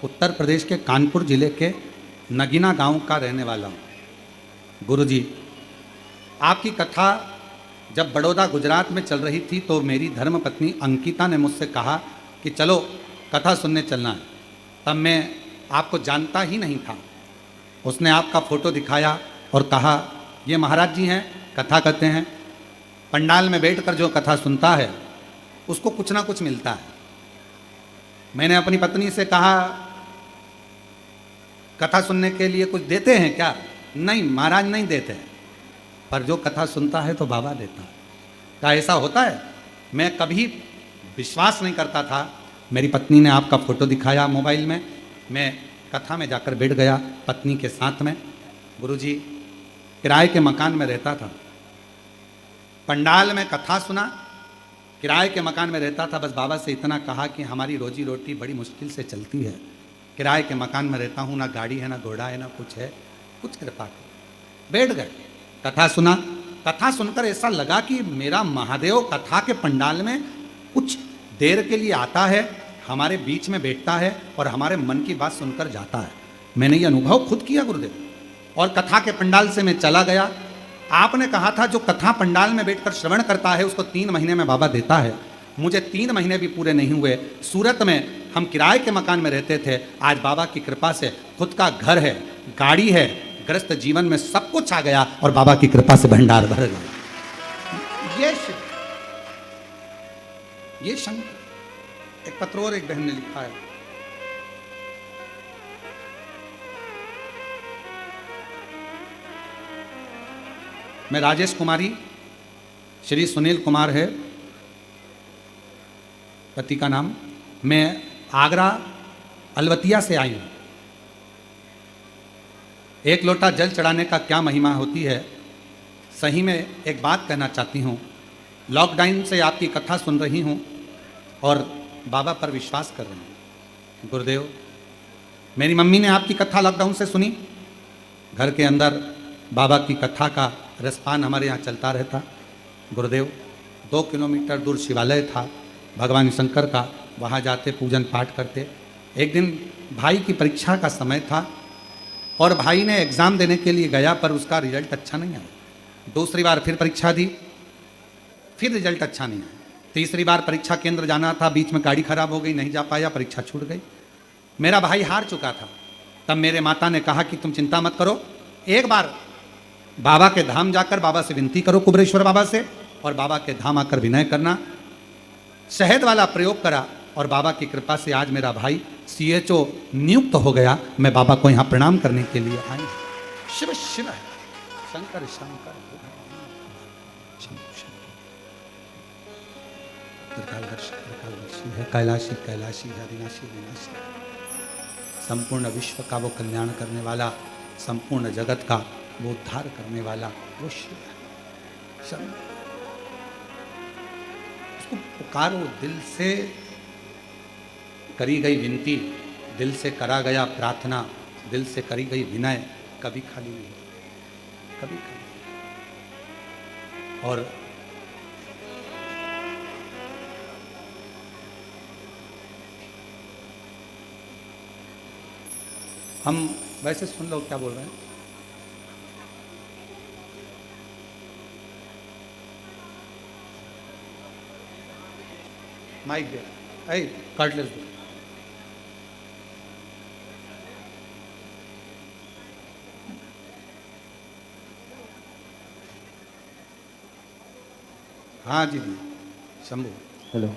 उत्तर प्रदेश के कानपुर जिले के नगीना गांव का रहने वाला हूँ। गुरुजी, आपकी कथा जब बड़ौदा गुजरात में चल रही थी तो मेरी धर्मपत्नी अंकिता ने मुझसे कहा कि चलो कथा सुनने चलना है। तब मैं आपको जानता ही नहीं था। उसने आपका फ़ोटो दिखाया और कहा ये महाराज जी हैं, कथा करते हैं, पंडाल में बैठकर जो कथा सुनता है उसको कुछ ना कुछ मिलता है। मैंने अपनी पत्नी से कहा कथा सुनने के लिए कुछ देते हैं क्या? नहीं महाराज नहीं देते हैं, पर जो कथा सुनता है तो बाबा देता है। क्या ऐसा होता है? मैं कभी विश्वास नहीं करता था। मेरी पत्नी ने आपका फ़ोटो दिखाया मोबाइल में, मैं कथा में जाकर बैठ गया पत्नी के साथ में। गुरुजी, किराए के मकान में रहता था, पंडाल में कथा सुना, किराए के मकान में रहता था। बस बाबा से इतना कहा कि हमारी रोजी रोटी बड़ी मुश्किल से चलती है, किराए के मकान में रहता हूँ, ना गाड़ी है, ना घोड़ा है, ना कुछ है, कुछ कृपा कर। बैठ गए, कथा सुना। कथा सुनकर ऐसा लगा कि मेरा महादेव कथा के पंडाल में कुछ देर के लिए आता है, हमारे बीच में बैठता है और हमारे मन की बात सुनकर जाता है। मैंने ये अनुभव खुद किया गुरुदेव, और कथा के पंडाल से मैं चला गया। आपने कहा था जो कथा पंडाल में बैठकर श्रवण करता है उसको 3 महीने में बाबा देता है। मुझे 3 महीने भी पूरे नहीं हुए, सूरत में हम किराए के मकान में रहते थे, आज बाबा की कृपा से खुद का घर है, गाड़ी है, ग्रस्त जीवन में सब कुछ आ गया और बाबा की कृपा से भंडार भर गया। ये शंकर। एक पत्र और एक बहन ने लिखा है, मैं राजेश कुमारी, श्री सुनील कुमार है पति का नाम, मैं आगरा अलवतिया से आई हूँ। एक लोटा जल चढ़ाने का क्या महिमा होती है। सही में एक बात कहना चाहती हूँ, लॉकडाउन से आपकी कथा सुन रही हूँ और बाबा पर विश्वास कर रही हूँ। गुरुदेव, मेरी मम्मी ने आपकी कथा लॉकडाउन से सुनी, घर के अंदर बाबा की कथा का रसपान हमारे यहाँ चलता रहता। गुरुदेव, 2 किलोमीटर दूर शिवालय था भगवान शंकर का, वहाँ जाते पूजन पाठ करते। एक दिन भाई की परीक्षा का समय था और भाई ने एग्ज़ाम देने के लिए गया, पर उसका रिजल्ट अच्छा नहीं आया। दूसरी बार फिर परीक्षा दी, फिर रिजल्ट अच्छा नहीं आया। तीसरी बार परीक्षा केंद्र जाना था, बीच में गाड़ी खराब हो गई, नहीं जा पाया, परीक्षा छूट गई। मेरा भाई हार चुका था। तब मेरे माता ने कहा कि तुम चिंता मत करो, एक बार बाबा के धाम जाकर बाबा से विनती करो, कुबेरेश्वर बाबा से, और बाबा के धाम आकर विनय करना। शहद वाला प्रयोग करा और बाबा की कृपा से आज मेरा भाई CHO नियुक्त हो गया। मैं बाबा को यहाँ प्रणाम करने के लिए आई। शिव शिव है, शंकर शंकर, त्रिकालदर्शी है, कैलाशी कैलाशी है, अविनाशी विनाशी। संपूर्ण विश्व का वो कल्याण करने वाला, संपूर्ण जगत का वो उद्धार करने वाला वो शिव है। उसको पुकारो, दिल से करी गई विनती, दिल से करा गया प्रार्थना, दिल से करी गई विनय कभी खाली नहीं, कभी खाली। और हम वैसे सुन लो क्या बोल रहे हैं। माइक दे, ऐ कार्डलेस दो। हाँ जी जी, शंभू। हेलो।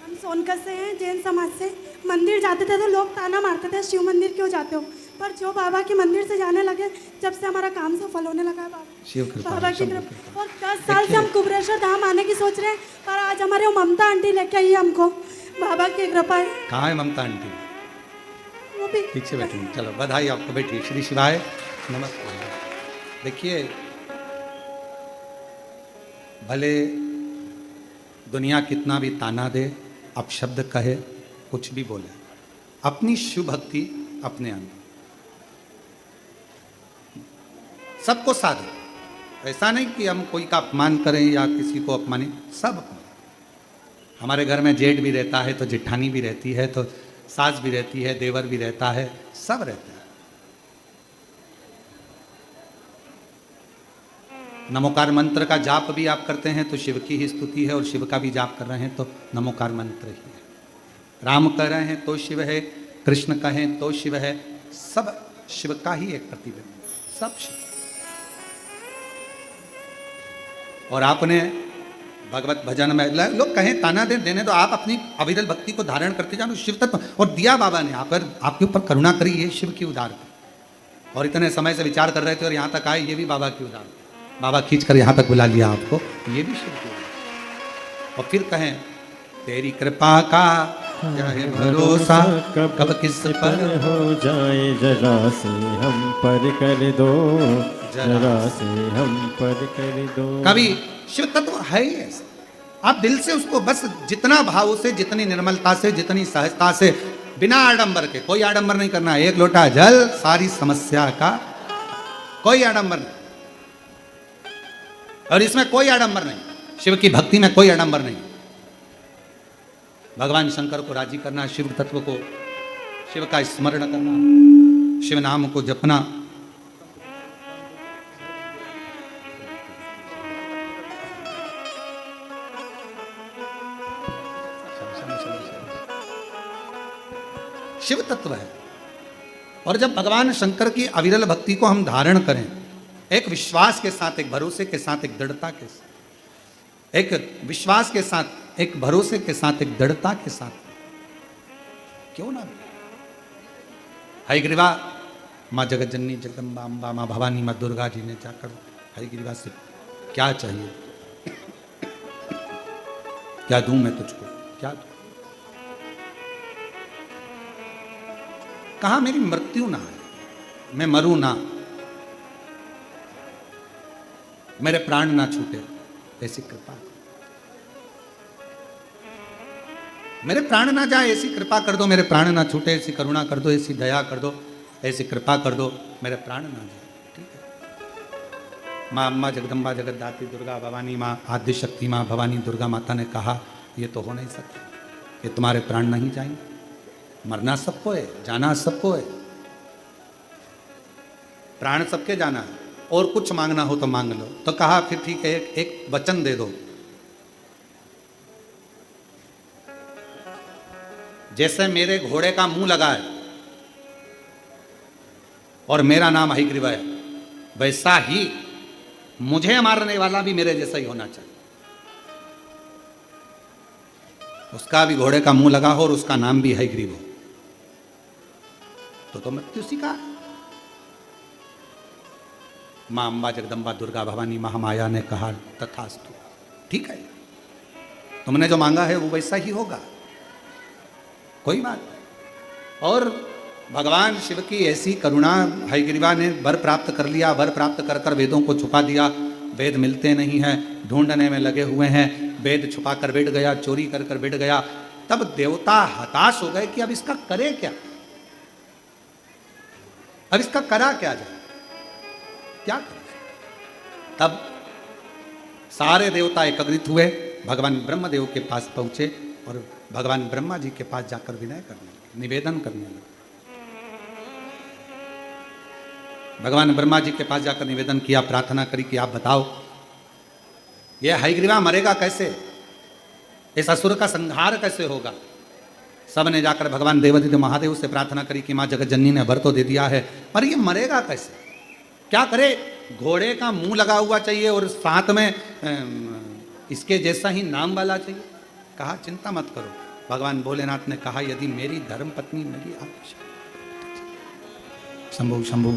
हम सोनकत से हैं, जैन समाज से। मंदिर जाते थे तो लोग ताना मारते थे, शिव मंदिर क्यों जाते हो? पर जो बाबा के मंदिर से जाने लगे, जब से हमारा काम सफल होने लगा है शिव कृपा, बाबा की शंभू तरफ। कृपा। और 10 साल से हम कुबरेश्वर धाम आने की सोच रहे हैं, पर आज हमारे वो ममता आंटी लेके आई है हमको। बाबा की कृपा है। कहाँ है ममता आंटी? वो भी पीछे बैठी। चलो बधाई आपको, बैठिए। श्री शिवाय नमस्कार। देखिए, भले दुनिया कितना भी ताना दे, अपशब्द कहे, कुछ भी बोले, अपनी शिव भक्ति अपने अंदर सबको साथ दे। ऐसा नहीं कि हम कोई का अपमान करें या किसी को अपमानित, सब अपमान। हमारे घर में जेठ भी रहता है तो जेठानी भी रहती है, तो सास भी रहती है, देवर भी रहता है, सब रहता है। नमोकार मंत्र का जाप भी आप करते हैं तो शिव की ही स्तुति है, और शिव का भी जाप कर रहे हैं तो नमोकार मंत्र ही है। राम कह रहे हैं तो शिव है, कृष्ण कहें तो शिव है, सब शिव का ही एक प्रतिबिंब, सब शिव। और आपने भगवत भजन में, लोग कहें ताना देने तो आप अपनी अविरल भक्ति को धारण करते जाओ शिव तत्व, और दिया बाबा ने आप आपके ऊपर करुणा करी, ये शिव की उदार। और इतने समय से विचार कर रहे थे और यहाँ तक आए, ये भी बाबा की उदार। बाबा खींच कर यहाँ तक बुला लिया आपको, ये भी शिव की उदार। और फिर कहें तेरी कृपा का क्या है भरोसा, कब किस पर हो जाए, जरा से हम पर कर दो, जरा से हम पर कर दो। कभी शिव तत्व है ही ऐसा, आप दिल से उसको बस जितना भाव से, जितनी निर्मलता से, जितनी सहजता से, बिना आडंबर के, कोई आडंबर नहीं करना है। एक लोटा जल सारी समस्या का, कोई आडंबर नहीं। और इसमें कोई आडंबर नहीं, शिव की भक्ति में कोई आडंबर नहीं। भगवान शंकर को राजी करना, शिव तत्व को, शिव का स्मरण करना, शिव नाम को जपना। शिव तत्व है। और जब भगवान शंकर की अविरल भक्ति को हम धारण करें, एक विश्वास के साथ, एक भरोसे के साथ, एक दृढ़ता के साथ, एक विश्वास के साथ, एक भरोसे के साथ, एक दृढ़ता के साथ, क्यों ना हयग्रीवा माँ जगतजननी जगदम्बा अम्बा, माँ भवानी, माँ दुर्गा जी ने जाकर हयग्रीवा से क्या चाहिए, क्या दूं मैं तुझको, क्या दूं? कहा मेरी मृत्यु ना है, मैं मरूं ना, मेरे प्राण ना छूटे, ऐसी कृपा, मेरे प्राण ना जाए ऐसी कृपा कर दो, मेरे प्राण ना छूटे ऐसी करुणा कर दो, ऐसी दया कर दो, ऐसी कृपा कर दो, मेरे प्राण ना जाए। ठीक है। माँ अम्मा जगदम्बा जगतदात्री दुर्गा भवानी माँ आद्य शक्ति माँ भवानी दुर्गा माता ने कहा ये तो हो नहीं सकता, ये तुम्हारे प्राण नहीं जाएंगे, मरना सबको है, जाना सबको है, प्राण सबके जाना है, और कुछ मांगना हो तो मांग लो। तो कहा फिर ठीक है, एक वचन दे दो, जैसे मेरे घोड़े का मुंह लगा है और मेरा नाम हयग्रीवा है, वैसा ही मुझे मारने वाला भी मेरे जैसा ही होना चाहिए, उसका भी घोड़े का मुंह लगा हो और उसका नाम भी हयग्रीव हो, तो मृत्यु सीखा। मां अम्बा जगदम्बा दुर्गा भवानी महामाया ने कहा तथास्तु, ठीक है, तुमने जो मांगा है वो वैसा ही होगा, कोई बात नहीं। और भगवान शिव की ऐसी करुणा, हयग्रीवा ने वर प्राप्त कर लिया, वर प्राप्त कर कर वेदों को छुपा दिया, वेद मिलते नहीं हैं, ढूंढने में लगे हुए हैं, वेद छुपा कर बैठ गया, चोरी कर कर बैठ गया। तब देवता हताश हो गए कि अब इसका करे क्या, अब इसका करा क्या जाए, क्या करे। तब सारे देवता एकत्रित हुए, भगवान ब्रह्मदेव के पास पहुंचे और भगवान ब्रह्मा जी के पास जाकर विनय करने लगे, निवेदन करने लगे। भगवान ब्रह्मा जी के पास जाकर निवेदन किया, प्रार्थना करी कि आप बताओ ये हयग्रीवा मरेगा कैसे, इस असुर का संहार कैसे होगा। सब ने जाकर भगवान देवादित्य महादेव से प्रार्थना करी कि माँ जगतजननी ने वर तो दे दिया है, पर ये मरेगा कैसे, क्या करे। घोड़े का मुंह लगा हुआ चाहिए और साथ में इसके जैसा ही नाम वाला चाहिए। कहा चिंता मत करो। भगवान भोलेनाथ ने कहा यदि मेरी धर्म पत्नी मेरी शंभु शंभु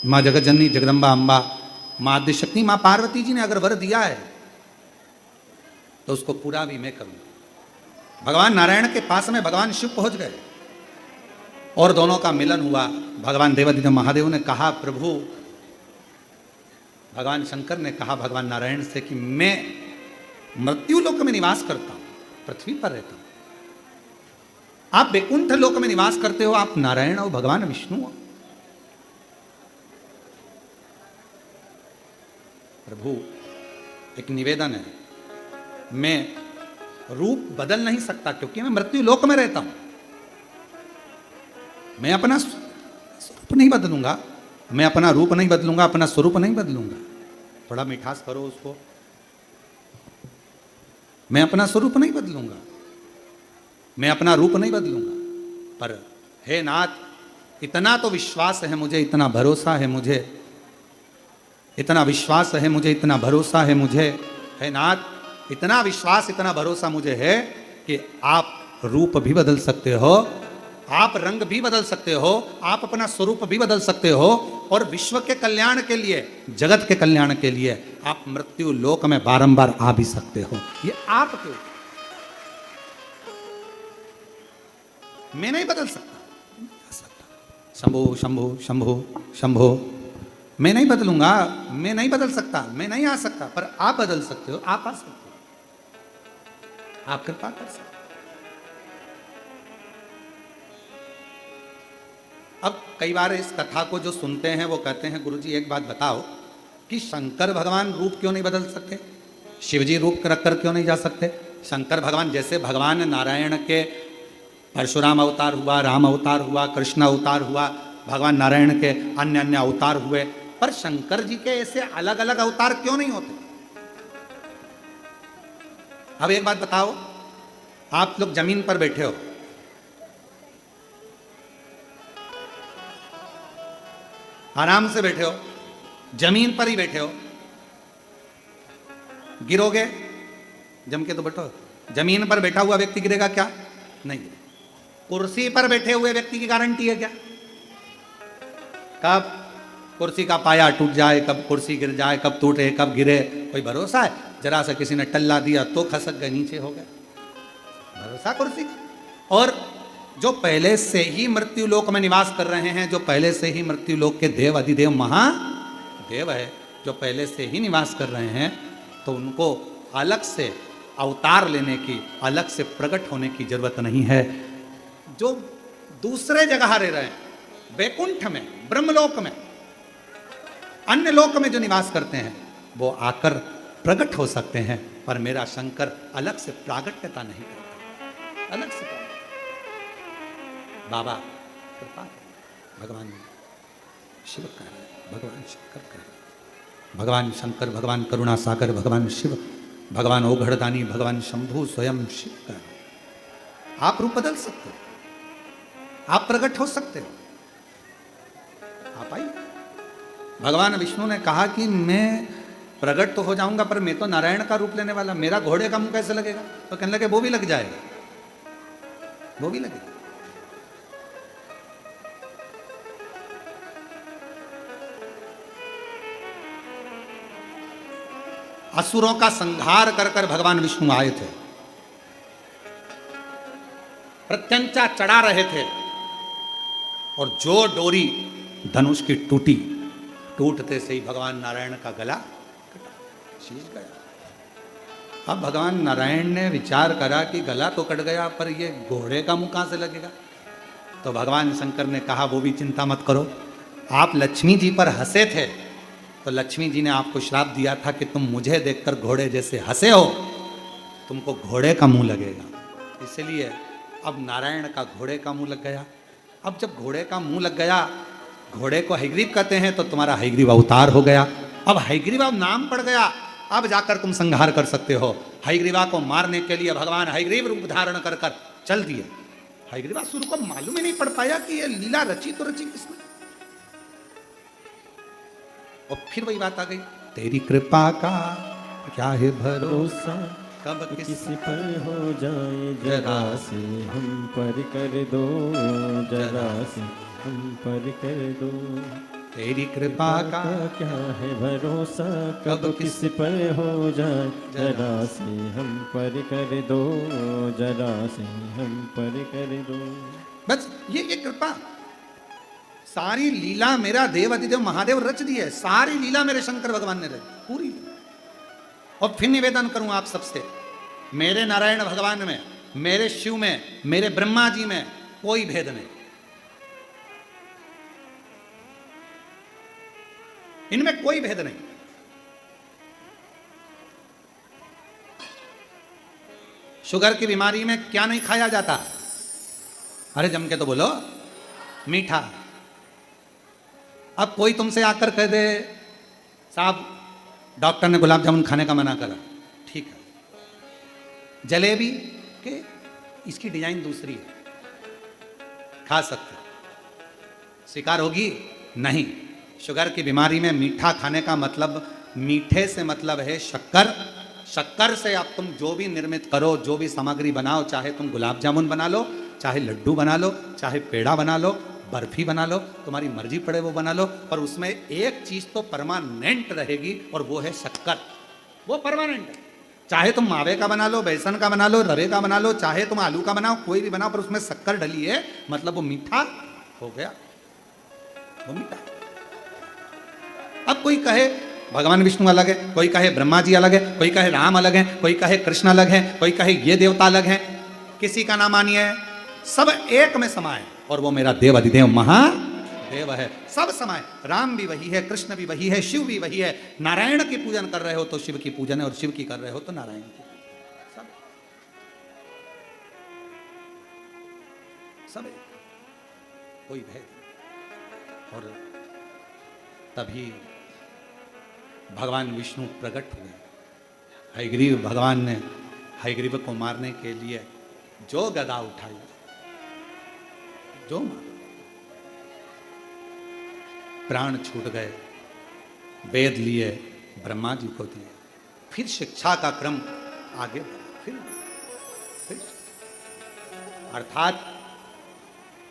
माँ जगत जननी जगदम्बा अम्बा माँ आद्यशक्ति माँ पार्वती जी ने अगर वर दिया है तो उसको पूरा भी मैं करूंगा। भगवान नारायण के पास में भगवान शिव पहुंच गए और दोनों का मिलन हुआ। भगवान देवादिदेव महादेव ने कहा प्रभु, भगवान शंकर ने कहा भगवान नारायण से कि मैं मृत्यु लोक में निवास करता हूं, पृथ्वी पर रहता हूं, आप वैकुंठ लोक में निवास करते हो, आप नारायण हो, भगवान विष्णु हो। प्रभु एक निवेदन है, मैं रूप बदल नहीं सकता क्योंकि मैं मृत्यु लोक में रहता हूं। मैं अपना स्वरूप नहीं बदलूंगा, मैं अपना रूप नहीं बदलूंगा, अपना स्वरूप नहीं बदलूंगा। थोड़ा मिठास करो उसको। मैं अपना स्वरूप नहीं बदलूंगा, मैं अपना रूप नहीं बदलूंगा, पर हे नाथ इतना तो विश्वास है मुझे, इतना भरोसा है मुझे, इतना विश्वास है मुझे, इतना भरोसा है मुझे, हे नाथ इतना विश्वास इतना भरोसा मुझे है कि आप रूप भी बदल सकते हो, आप रंग भी बदल सकते हो, आप अपना स्वरूप भी बदल सकते हो और विश्व के कल्याण के लिए, जगत के कल्याण के लिए आप मृत्यु लोक में बारंबार आ भी सकते हो। ये आपके, मैं नहीं बदल सकता। शंभो शंभो शंभो शंभो, मैं नहीं बदलूंगा, मैं नहीं बदल सकता, मैं नहीं आ सकता, पर आप बदल सकते हो, आप आ सकते हो, आप कृपा कर सकते हो। अब कई बार इस कथा को जो सुनते हैं वो कहते हैं गुरुजी एक बात बताओ कि शंकर भगवान रूप क्यों नहीं बदल सकते, शिवजी रूप रख कर क्यों नहीं जा सकते। शंकर भगवान जैसे भगवान नारायण के परशुराम अवतार हुआ, राम अवतार हुआ, कृष्ण अवतार हुआ, भगवान नारायण के अन्य अन्य अवतार हुए, पर शंकर जी के ऐसे अलग अलग अवतार क्यों नहीं होते। अब एक बात बताओ, आप लोग जमीन पर बैठे हो, आराम से बैठे हो, जमीन पर ही बैठे हो, गिरोगे, जम के तो बैठो, जमीन पर बैठा हुआ व्यक्ति गिरेगा क्या? नहीं गिरेगा। कुर्सी पर बैठे हुए व्यक्ति की गारंटी है क्या? कब कुर्सी का पाया टूट जाए, कब कुर्सी गिर जाए, कब टूटे, कब गिरे, कोई भरोसा है? जरा सा किसी ने टल्ला दिया तो खसक गए, नीचे हो गए, भरोसा कुर्सी का। और जो पहले से ही मृत्यु लोक में निवास कर रहे हैं, जो पहले से ही मृत्यु लोक के देव अधिदेव महादेव है, जो पहले से ही निवास कर रहे हैं, तो उनको अलग से अवतार लेने की, अलग से प्रकट होने की जरूरत नहीं है। जो दूसरे जगह रह रहे हैं, वैकुंठ में, ब्रह्मलोक में, अन्य लोक में जो निवास करते हैं, वो आकर प्रकट हो सकते हैं, पर मेरा शंकर अलग से प्रागट्यता नहीं करता, अलग से। बाबा कृपा, भगवान शिव कह रहे, भगवान शंकर कह रहे, भगवान शंकर, भगवान करुणा सागर, भगवान शिव, भगवान ओघड़दानी, भगवान शंभु स्वयं शिव कह रहे। आप रूप बदल सकते हो, आप प्रकट हो सकते हो, आप आइए। भगवान विष्णु ने कहा कि मैं प्रकट तो हो जाऊंगा, पर मैं तो नारायण का रूप लेने वाला, मेरा घोड़े का मुंह कैसे लगेगा? तो कहने लगे वो भी लग जाएगा, वो भी लगेगा। असुरों का संहार कर कर भगवान विष्णु आए थे, प्रत्यंचा चढ़ा रहे थे, और जो डोरी धनुष की टूटी, टूटते से ही भगवान नारायण का गला कटा, शीश गया। अब भगवान नारायण ने विचार करा कि गला तो कट गया, पर ये घोड़े का मुंह कहां से लगेगा? तो भगवान शंकर ने कहा वो भी चिंता मत करो, आप लक्ष्मी जी पर हंसे थे, तो लक्ष्मी जी ने आपको श्राप दिया था कि तुम मुझे देखकर घोड़े जैसे हंसे हो, तुमको घोड़े का मुंह लगेगा। इसलिए अब नारायण का घोड़े का मुंह लग गया। अब जब घोड़े का मुंह लग गया, घोड़े को हयग्रीव कहते हैं, तो तुम्हारा हयग्रीव अवतार हो गया। अब हयग्रीव नाम पड़ गया, अब जाकर तुम संहार कर सकते हो। हयग्रीवा को मारने के लिए भगवान हयग्रीव रूप धारण कर कर चल दिए। हयग्रीवासुर को मालूम ही नहीं पड़ पाया कि ये लीला रची तो रची किसने। और फिर वही बात आ गई, तेरी कृपा का क्या है भरोसा भरोसा कब किस किसी पर हो जाए, जरा से हम पर कर दो, जरा से हम पर कर दो। तेरी कृपा का क्या है भरोसा, कब कब किस पर हो जाए, जरा से हम पर कर दो, जरा से हम पर कर दो। बस ये कृपा सारी लीला मेरा देव अधिदेव महादेव रच दी है, सारी लीला मेरे शंकर भगवान ने रची पूरी। और फिर निवेदन करूं आप सबसे, मेरे नारायण भगवान में, मेरे शिव में, मेरे ब्रह्मा जी में कोई भेद नहीं, इनमें कोई भेद नहीं। शुगर की बीमारी में क्या नहीं खाया जाता? अरे जम के तो बोलो, मीठा। अब कोई तुमसे आकर कह दे साहब डॉक्टर ने गुलाब जामुन खाने का मना करा, ठीक है, जलेबी के इसकी डिजाइन दूसरी है, खा सकते, शिकार होगी नहीं। शुगर की बीमारी में मीठा खाने का मतलब, मीठे से मतलब है शक्कर। शक्कर से आप तुम जो भी निर्मित करो, जो भी सामग्री बनाओ, चाहे तुम गुलाब जामुन बना लो, चाहे लड्डू बना लो, चाहे पेड़ा बना लो, बर्फी बना लो, तुम्हारी मर्जी पड़े वो बना लो, पर उसमें एक चीज तो परमानेंट रहेगी और वो है शक्कर। वो परमानेंट है। चाहे तुम मावे का बना लो, बेसन का बना लो, रवे का बना लो, चाहे तुम आलू का बनाओ, कोई भी बनाओ, पर उसमें शक्कर डली है, मतलब वो मीठा हो गया, वो मीठा। अब कोई कहे भगवान विष्णु अलग है, कोई कहे ब्रह्मा जी अलग है, कोई कहे राम अलग है, कोई कहे कृष्ण अलग है, कोई कहे ये देवता अलग है, किसी का ना मानिए, सब एक में समाये और वो मेरा देव अधिदेव महादेव है। सब समाये, राम भी वही है, कृष्ण भी वही है, शिव भी वही है। नारायण की पूजन कर रहे हो तो शिव की पूजन है, और शिव की कर रहे हो तो नारायण की। सब एक, कोई भेद नहीं। और तभी भगवान विष्णु प्रकट हुए। हयग्रीव भगवान ने हयग्रीव को मारने के लिए जो गदा उठाई, जो मार, प्राण छूट गए, वेद लिए, ब्रह्मा जी को दिए, फिर शिक्षा का क्रम आगे बढ़ा, फिर अर्थात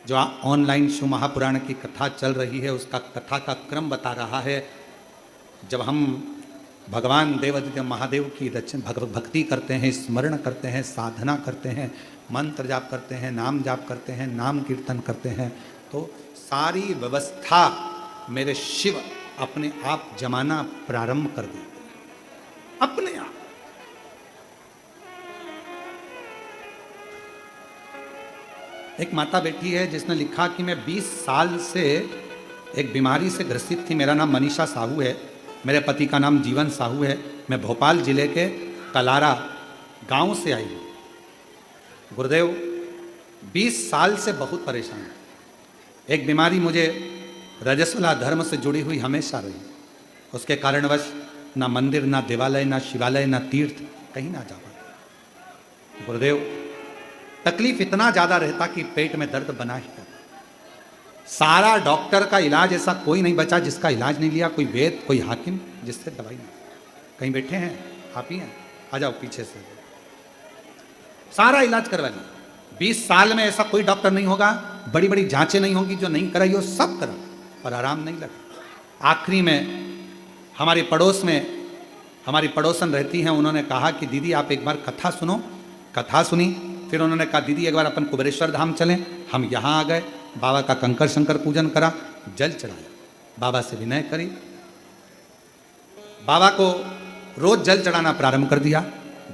जो ऑनलाइन शिव महापुराण की कथा चल रही है, उसका कथा का क्रम बता रहा है। जब हम भगवान देवादिदेव महादेव की भक्ति करते हैं, स्मरण करते हैं, साधना करते हैं, मंत्र जाप करते हैं, नाम जाप करते हैं, नाम कीर्तन करते हैं, तो सारी व्यवस्था मेरे शिव अपने आप जमाना प्रारंभ कर देते हैं, अपने आप। एक माता बैठी है जिसने लिखा कि मैं 20 साल से एक बीमारी से ग्रसित थी। मेरा नाम मनीषा साहू है, मेरे पति का नाम जीवन साहू है। मैं भोपाल जिले के कलारा गांव से आई हूँ। गुरुदेव 20 साल से बहुत परेशान हूँ। एक बीमारी मुझे रजस्वला धर्म से जुड़ी हुई हमेशा रही, उसके कारणवश ना मंदिर, ना देवालय, ना शिवालय, ना तीर्थ, कहीं ना जा पाता। गुरुदेव तकलीफ इतना ज़्यादा रहता कि पेट में दर्द बना ही था। सारा डॉक्टर का इलाज ऐसा कोई नहीं बचा जिसका इलाज नहीं लिया, कोई वैद्य, कोई हाकिम जिससे दवाई नहीं। कहीं बैठे हैं आप ही हैं, आ जाओ पीछे से। सारा इलाज करवा लिया। 20 साल में ऐसा कोई डॉक्टर नहीं होगा, बड़ी बड़ी जांचें नहीं होंगी जो नहीं कराई हो, सब करा, पर आराम नहीं लगा। आखिरी में हमारे पड़ोस में हमारी पड़ोसन रहती हैं, उन्होंने कहा कि दीदी आप एक बार कथा सुनो। कथा सुनी, फिर उन्होंने कहा दीदी एक बार अपन कुबेरेश्वर धाम चलें। हम यहाँ आ गए, बाबा का कंकर शंकर पूजन करा, जल चढ़ाया, बाबा से विनय करी, बाबा को रोज जल चढ़ाना प्रारंभ कर दिया,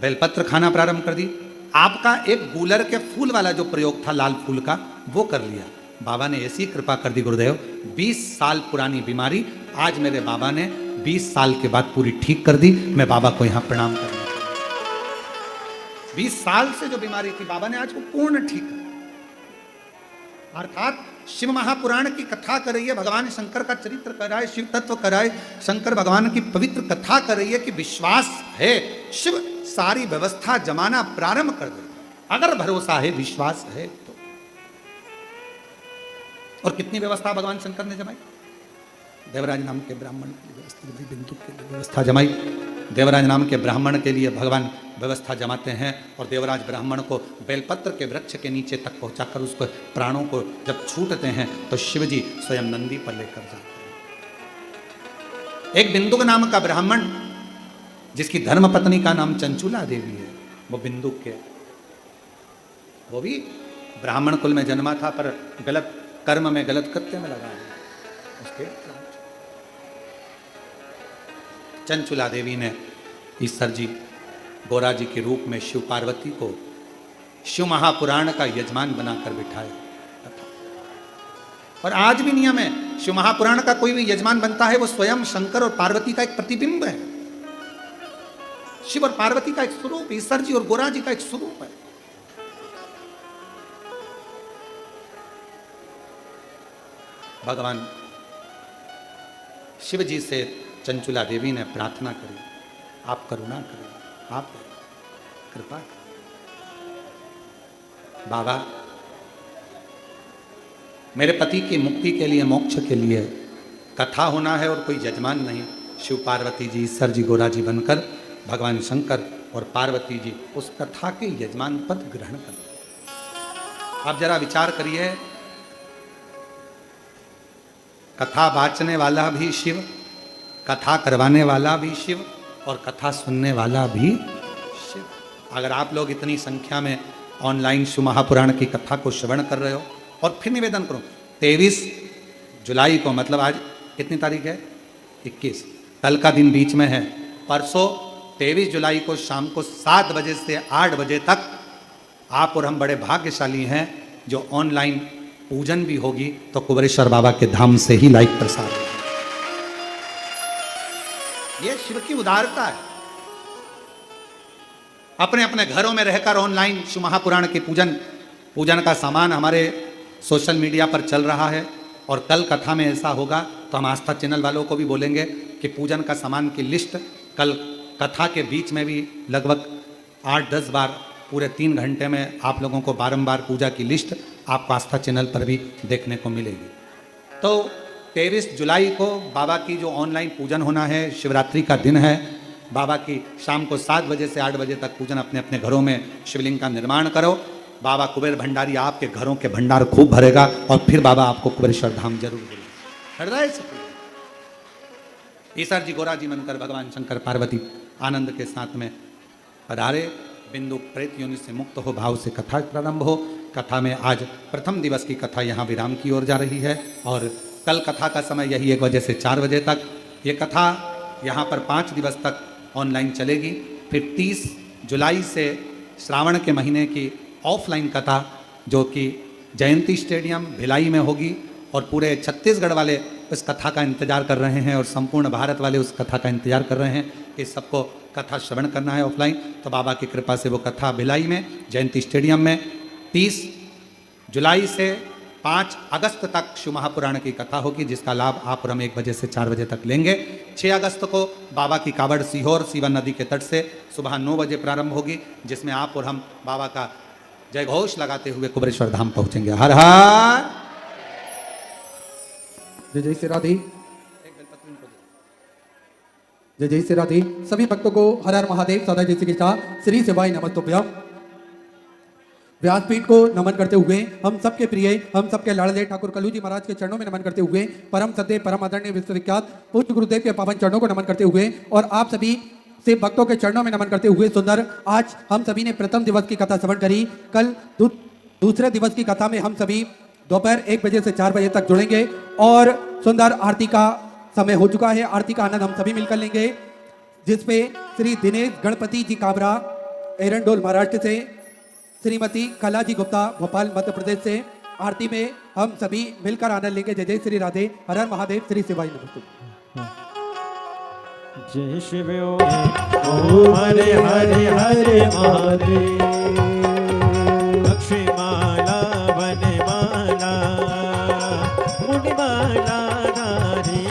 बेलपत्र खाना प्रारंभ कर दी। आपका एक गूलर के फूल वाला जो प्रयोग था लाल फूल का, वो कर लिया। बाबा ने ऐसी कृपा कर दी गुरुदेव, 20 साल पुरानी बीमारी आज मेरे बाबा ने 20 साल के बाद पूरी ठीक कर दी। मैं बाबा को यहाँ प्रणाम करना चाहता हूँ। 20 साल से जो बीमारी थी बाबा ने आज को पूर्ण ठीक कर। अर्थात शिव महापुराण की कथा कर रही है, भगवान शंकर का चरित्र कराए, शिव तत्व कराए, शंकर भगवान की पवित्र कथा कर रही है कि विश्वास है, शिव सारी व्यवस्था जमाना प्रारंभ कर दे। अगर भरोसा है, विश्वास है तो। और कितनी व्यवस्था भगवान शंकर ने जमाई। देवराज नाम के ब्राह्मण की व्यवस्था जमाई, बिंदु की व्यवस्था जमाई, देवराज नाम के ब्राह्मण के लिए भगवान व्यवस्था जमाते हैं और देवराज ब्राह्मण को बेलपत्र के वृक्ष के नीचे तक पहुंचाकर उसको प्राणों को जब छूटते हैं तो शिवजी स्वयं नंदी पर लेकर जाते हैं। एक बिंदुक नाम का ब्राह्मण जिसकी धर्मपत्नी का नाम चंचुला देवी है, वो बिंदुक के, वो भी ब्राह्मण कुल में जन्मा था पर गलत कर्म में, गलत कृत्य में लगा है। उसके चंचुला देवी ने ईश्वर जी गोरा जी के रूप में शिव पार्वती को शिव महापुराण का यजमान बनाकर बिठाया। और आज भी नियम है, शिव महापुराण का कोई भी यजमान बनता है वो स्वयं शंकर और पार्वती का एक प्रतिबिंब है। शिव और पार्वती का एक स्वरूप, ईश्वर जी और गोरा जी का एक स्वरूप है। भगवान शिव जी से चंचुला देवी ने प्रार्थना करी, आप करुणा करें, आप कृपा करें। बाबा, मेरे पति की मुक्ति के लिए, मोक्ष के लिए कथा होना है और कोई यजमान नहीं। शिव पार्वती जी, ईश्वर जी, गोरा जी बनकर भगवान शंकर और पार्वती जी उस कथा के यजमान पद ग्रहण करते। आप जरा विचार करिए, कथा बाचने वाला भी शिव, कथा करवाने वाला भी शिव और कथा सुनने वाला भी शिव। अगर आप लोग इतनी संख्या में ऑनलाइन शिव महापुराण की कथा को श्रवण कर रहे हो, और फिर निवेदन करूं 23 जुलाई को, मतलब आज कितनी तारीख है? 21, कल का दिन बीच में है। परसों 23 जुलाई को शाम को 7 बजे से 8 बजे तक आप और हम बड़े भाग्यशाली हैं जो ऑनलाइन पूजन भी होगी तो कुबेरेश्वर बाबा के धाम से ही लाइव प्रसार होगा। ये शिव की उदारता है। अपने अपने घरों में रहकर ऑनलाइन शिव महापुराण के पूजन का सामान हमारे सोशल मीडिया पर चल रहा है। और कल कथा में ऐसा होगा तो हम आस्था चैनल वालों को भी बोलेंगे कि पूजन का सामान की लिस्ट कल कथा के बीच में भी लगभग 8-10 बार पूरे 3 घंटे में आप लोगों को बारंबार पूजा की लिस्ट आपको आस्था चैनल पर भी देखने को मिलेगी। तो 23 जुलाई को बाबा की जो ऑनलाइन पूजन होना है, शिवरात्रि का दिन है, बाबा की शाम को 7 बजे से 8 बजे तक पूजन अपने अपने घरों में शिवलिंग का निर्माण करो। बाबा कुबेर भंडारी आपके घरों के भंडार खूब भरेगा और फिर बाबा आपको कुबेरेश्वर धाम जरूर मिलेगा। हृदय से ईश्वर जी, गोरा जी बनकर भगवान शंकर पार्वती आनंद के साथ में पधारे। बिंदु प्रेत योनि से मुक्त हो भाव से कथा प्रारंभ हो। कथा में आज प्रथम दिवस की कथा यहाँ विराम की ओर जा रही है और कल कथा का समय यही 1 बजे से 4 बजे तक। ये कथा यहाँ पर 5 दिवस तक ऑनलाइन चलेगी। फिर 30 जुलाई से श्रावण के महीने की ऑफलाइन कथा जो कि जयंती स्टेडियम भिलाई में होगी और पूरे छत्तीसगढ़ वाले उस कथा का इंतजार कर रहे हैं और संपूर्ण भारत वाले उस कथा का इंतजार कर रहे हैं कि सबको कथा श्रवण करना है ऑफलाइन। तो बाबा की कृपा से वो कथा भिलाई में जयंती स्टेडियम में 30 जुलाई से 5 अगस्त तक शिव महापुराण की कथा होगी, जिसका लाभ आप और हम 1 बजे से 4 बजे तक लेंगे। 6 अगस्त को बाबा की कावड़ सीहोर सीवन नदी के तट से सुबह 9 बजे प्रारंभ होगी, जिसमें आप और हम बाबा का जय घोष लगाते हुए कुबेरेश्वर धाम पहुंचेंगे। हर हर जय जय श्री राधे, जय जय श्री राधे। सभी भक्तों को हर हर महादेव, सदा जय श्री कृष्णा, श्री शिवाय नमस्तुभ्यम। व्यासपीठ को नमन करते हुए हम सबके प्रिय, हम सबके लाडले ठाकुर कल्लू जी महाराज के चरणों में नमन करते हुए, परम सत्य परम आदरणीय विश्वविख्यात पूज्य गुरुदेव के पावन चरणों को नमन करते हुए और आप सभी से भक्तों के चरणों में नमन करते हुए सुंदर आज हम सभी ने प्रथम दिवस की कथा श्रवण करी। कल दूसरे दिवस की कथा में हम सभी दोपहर 1 बजे से 4 बजे तक जुड़ेंगे और सुंदर आरती का समय हो चुका है। आरती का आनंद हम सभी मिलकर लेंगे, जिसपे श्री दिनेश गणपति जी काबरा एरंडोल महाराष्ट्र से, श्रीमती कला जी गुप्ता भोपाल मध्य प्रदेश से आरती में हम सभी मिलकर आनंद लेंगे। जय जय श्री राधे, हर हर महादेव, श्री शिवाय नमस्तुभ्यम। जय शिव ओम हरे हरे हरे महादेव। लक्ष्मीमाला वनमाला मुंडमाला धारी,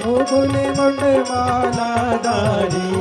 ओ बोले मुंडमाला धारी,